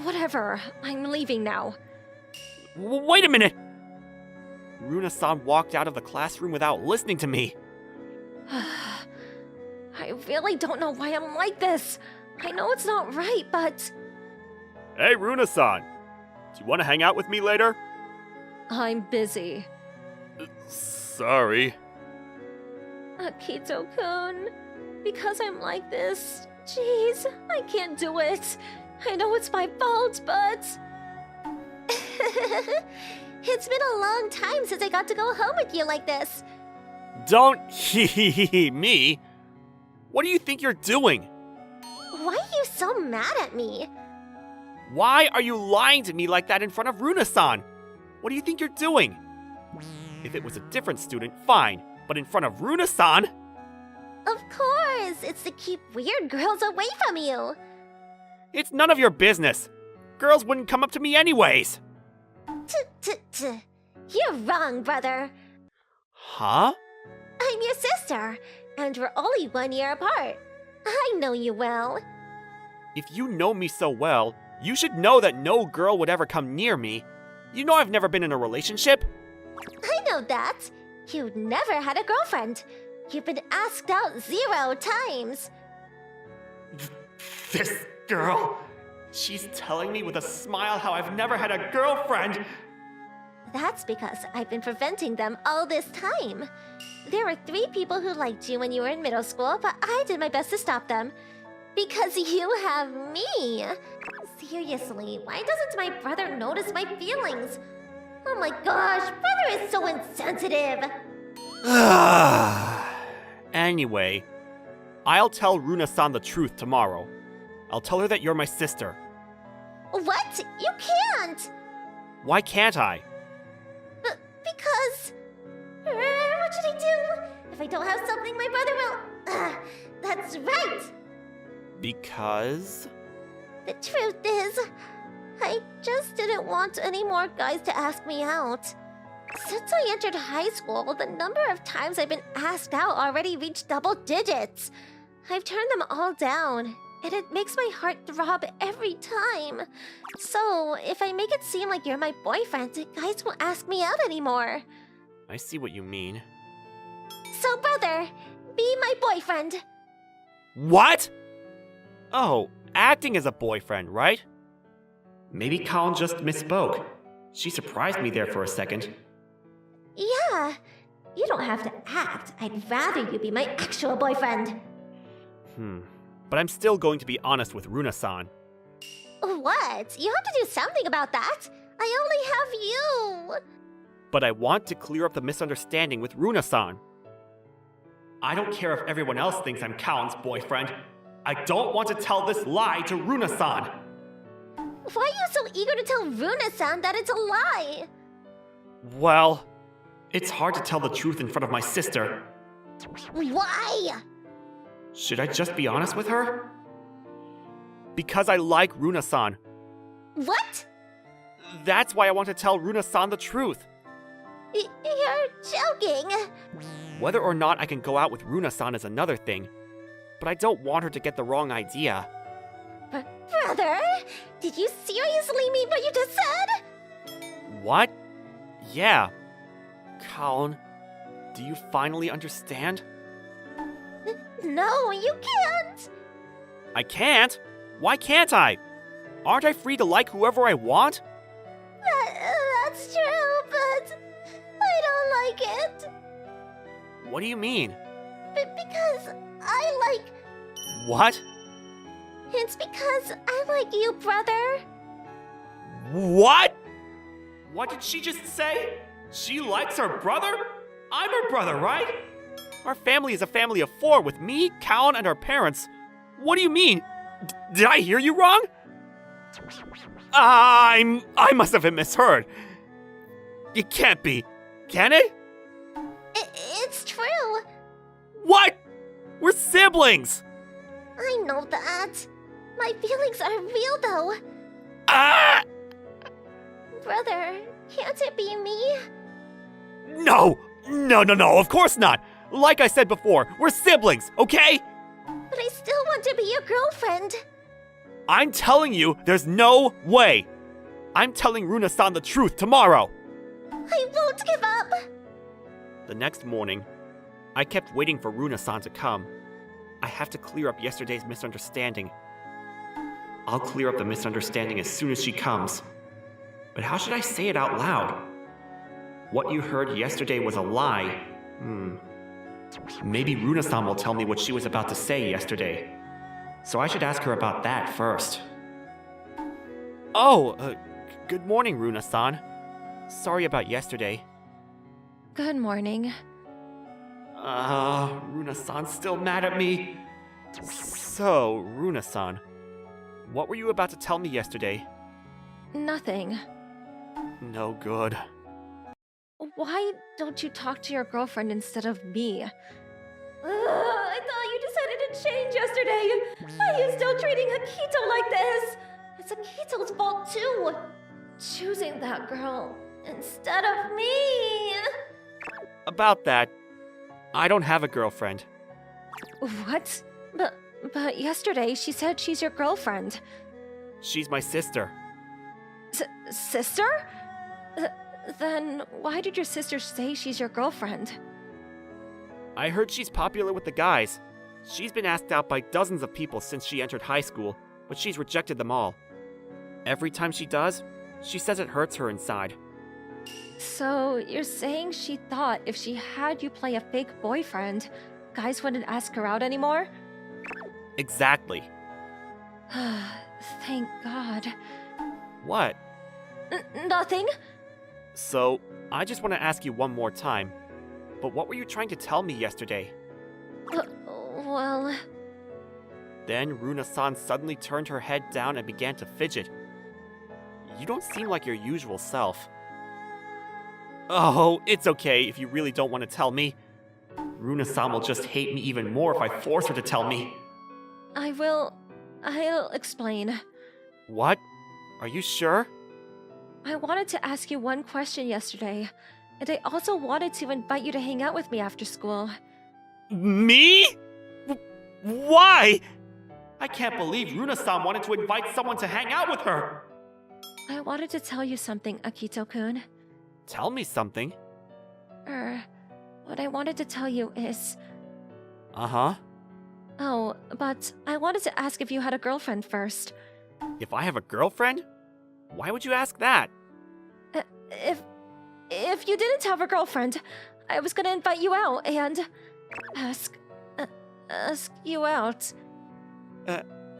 Whatever. I'm leaving now. Wait a minute! Runa-san walked out of the classroom without listening to me. I really don't know why I'm like this. I know it's not right, but... Hey, Runa-san. Do you want to hang out with me later? I'm busy. Sorry. Akito-kun, because I'm like this, jeez, I can't do it. I know it's my fault, but... It's been a long time since I got to go home with you like this. Don't hee me. What do you think you're doing? Why are you so mad at me? Why are you lying to me like that in front of Runa-san? What do you think you're doing? If it was a different student, fine. But in front of Runa-san? Of course, it's to keep weird girls away from you. It's none of your business. Girls wouldn't come up to me anyways. You're wrong, brother. Huh? I'm your sister, and we're only 1 year apart. I know you well. If you know me so well, you should know that no girl would ever come near me. You know I've never been in a relationship. I know that. You've never had a girlfriend. You've been asked out 0 times. This girl. She's telling me with a smile how I've never had a girlfriend. That's because I've been preventing them all this time. There were 3 people who liked you when you were in middle school, but I did my best to stop them. Because you have me. Seriously, why doesn't my brother notice my feelings? Oh my gosh, brother is so insensitive. Anyway, I'll tell Runa-san the truth tomorrow. I'll tell her that you're my sister. What? You can't! Why can't I? Because... what should I do? If I don't have something, my brother will... that's right! Because? The truth is, I just didn't want any more guys to ask me out. Since I entered high school, the number of times I've been asked out already reached double digits. I've turned them all down, and it makes my heart throb every time. So, if I make it seem like you're my boyfriend, guys won't ask me out anymore. I see what you mean. So, brother, be my boyfriend. What? Oh, acting as a boyfriend, right? Maybe Kanon just misspoke. She surprised me there for a second. Yeah, you don't have to act. I'd rather you be my actual boyfriend. But I'm still going to be honest with Runa-san. What? You have to do something about that. I only have you. But I want to clear up the misunderstanding with Runa-san. I don't care if everyone else thinks I'm Kanon's boyfriend. I don't want to tell this lie to Runa-san. Why are you so eager to tell Runa-san that it's a lie? Well, it's hard to tell the truth in front of my sister. Why? Should I just be honest with her? Because I like Runa-san. What? That's why I want to tell Runa-san the truth. You're joking. Whether or not I can go out with Runa-san is another thing, but I don't want her to get the wrong idea. Brother, did you seriously mean what you just said? What? Yeah. Kanon, do you finally understand? No, you can't. I can't? Why can't I? Aren't I free to like whoever I want? That's true, but I don't like it. What do you mean? Because I like... What? It's because I like you, brother. What? What did she just say? She likes her brother? I'm her brother, right? Our family is a family of 4 with me, Kaon, and our parents. What do you mean? Did I hear you wrong? I must have misheard. It can't be. Can it? It's true. What? We're siblings! I know that. My feelings are real, though. Ah! Brother, can't it be me? No, of course not. Like I said before, we're siblings, okay? But I still want to be your girlfriend. I'm telling you, there's no way. I'm telling Runa-san the truth tomorrow. I won't give up. The next morning, I kept waiting for Runa-san to come. I have to clear up yesterday's misunderstanding. I'll clear up the misunderstanding as soon as she comes. But how should I say it out loud? What you heard yesterday was a lie. Maybe Runa-san will tell me what she was about to say yesterday. So I should ask her about that first. Oh, good morning, Runa-san. Sorry about yesterday. Good morning. Runa-san's still mad at me. So, Runa-san, what were you about to tell me yesterday? Nothing. No good. Why don't you talk to your girlfriend instead of me? I thought you decided to change yesterday. Why are you still treating Akito like this? It's Akito's fault too. Choosing that girl instead of me. About that, I don't have a girlfriend. What? But yesterday she said she's your girlfriend. She's my sister. Sister? Then why did your sister say she's your girlfriend? I heard she's popular with the guys. She's been asked out by dozens of people since she entered high school, but she's rejected them all. Every time she does, she says it hurts her inside. So you're saying she thought if she had you play a fake boyfriend, guys wouldn't ask her out anymore? Exactly. Thank God. What? Nothing. So, I just want to ask you one more time. But what were you trying to tell me yesterday? Well... Then Runa-san suddenly turned her head down and began to fidget. You don't seem like your usual self. Oh, it's okay if you really don't want to tell me. Runa-san will just hate me even more if I force her to tell me. I'll explain. What? Are you sure? I wanted to ask you one question yesterday, and I also wanted to invite you to hang out with me after school. Me? Why? I can't believe Runa-san wanted to invite someone to hang out with her. I wanted to tell you something, Akito-kun. Tell me something. What I wanted to tell you is... Uh-huh. Oh, but I wanted to ask if you had a girlfriend first. If I have a girlfriend? Why would you ask that? If you didn't have a girlfriend, I was gonna invite you out and... ask you out.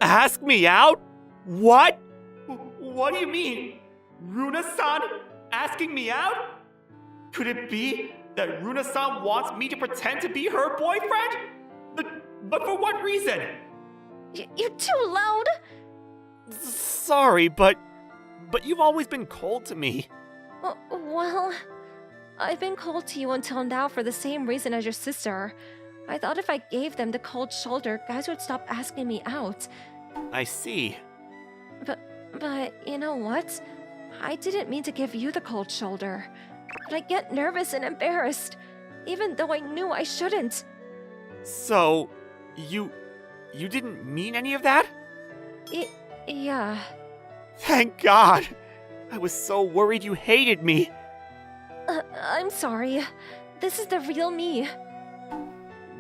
Ask me out? What? What do you mean? Runa-san asking me out? Could it be that Runa-san wants me to pretend to be her boyfriend? But for what reason? You're too loud! Sorry, but you've always been cold to me. Well, I've been cold to you until now for the same reason as your sister. I thought if I gave them the cold shoulder, guys would stop asking me out. I see. But you know what? I didn't mean to give you the cold shoulder. But I get nervous and embarrassed, even though I knew I shouldn't. So, you didn't mean any of that? Yeah. Thank God! I was so worried you hated me. I'm sorry. This is the real me.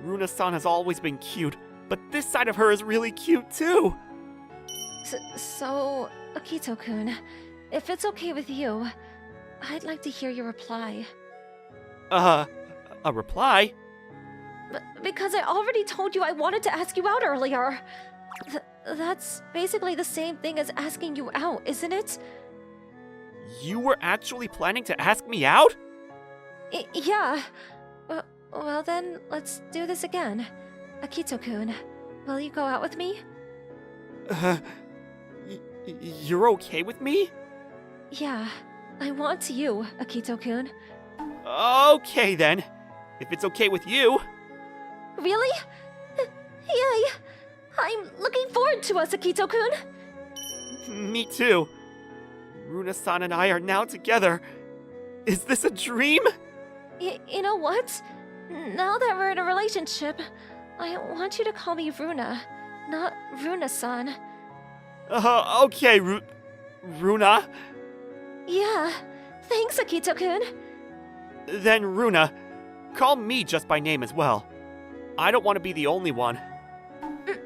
Runa-san has always been cute, but this side of her is really cute too. So, Akito-kun, if it's okay with you, I'd like to hear your reply. A reply? Because I already told you I wanted to ask you out earlier. That's basically the same thing as asking you out, isn't it? You were actually planning to ask me out? Yeah. Well then, let's do this again. Akito-kun, will you go out with me? You're okay with me? Yeah, I want you, Akito-kun. Okay then. If it's okay with you. Really? Yay! I'm looking forward to us, Akito-kun. Me too. Runa-san and I are now together. Is this a dream? You know what? Now that we're in a relationship, I want you to call me Runa, not Runa-san. Okay, Runa. Yeah, thanks, Akito-kun. Then Runa, call me just by name as well. I don't want to be the only one.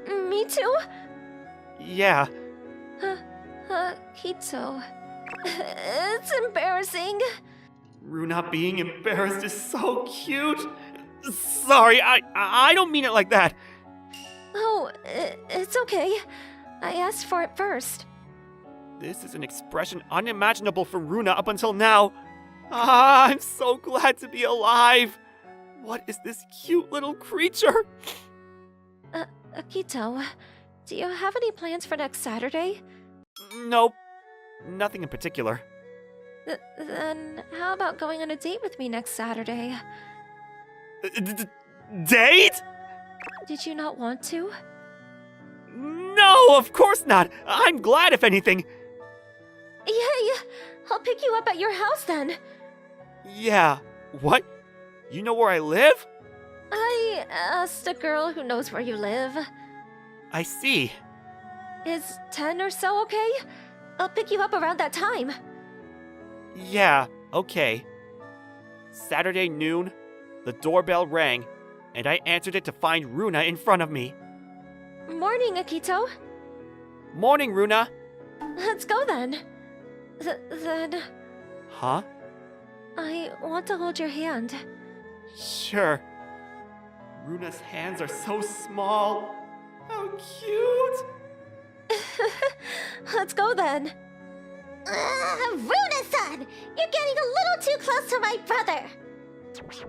Me too? Yeah. Akito. It's embarrassing. Runa being embarrassed is so cute. Sorry, I don't mean it like that. Oh, it's okay. I asked for it first. This is an expression unimaginable from Runa up until now. I'm so glad to be alive. What is this cute little creature? Akito, do you have any plans for next Saturday? Nope. Nothing in particular. Then how about going on a date with me next Saturday? Date? Did you not want to? No, of course not. I'm glad, if anything. Yay! I'll pick you up at your house then. Yeah. What? You know where I live? I asked a girl who knows where you live. I see. Is 10 or so okay? I'll pick you up around that time. Yeah, okay. Saturday noon, the doorbell rang, and I answered it to find Runa in front of me. Morning, Akito. Morning, Runa. Let's go then. Then Huh? I want to hold your hand. Sure. Runa's hands are so small. How cute. Let's go then. Runa-san! You're getting a little too close to my brother!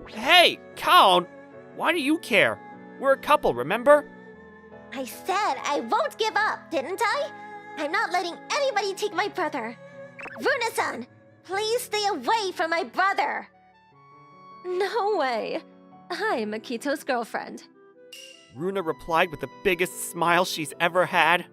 Hey, Kanon! Why do you care? We're a couple, remember? I said I won't give up, didn't I? I'm not letting anybody take my brother. Runa-san, please stay away from my brother! No way. I'm Akito's girlfriend. Runa replied with the biggest smile she's ever had.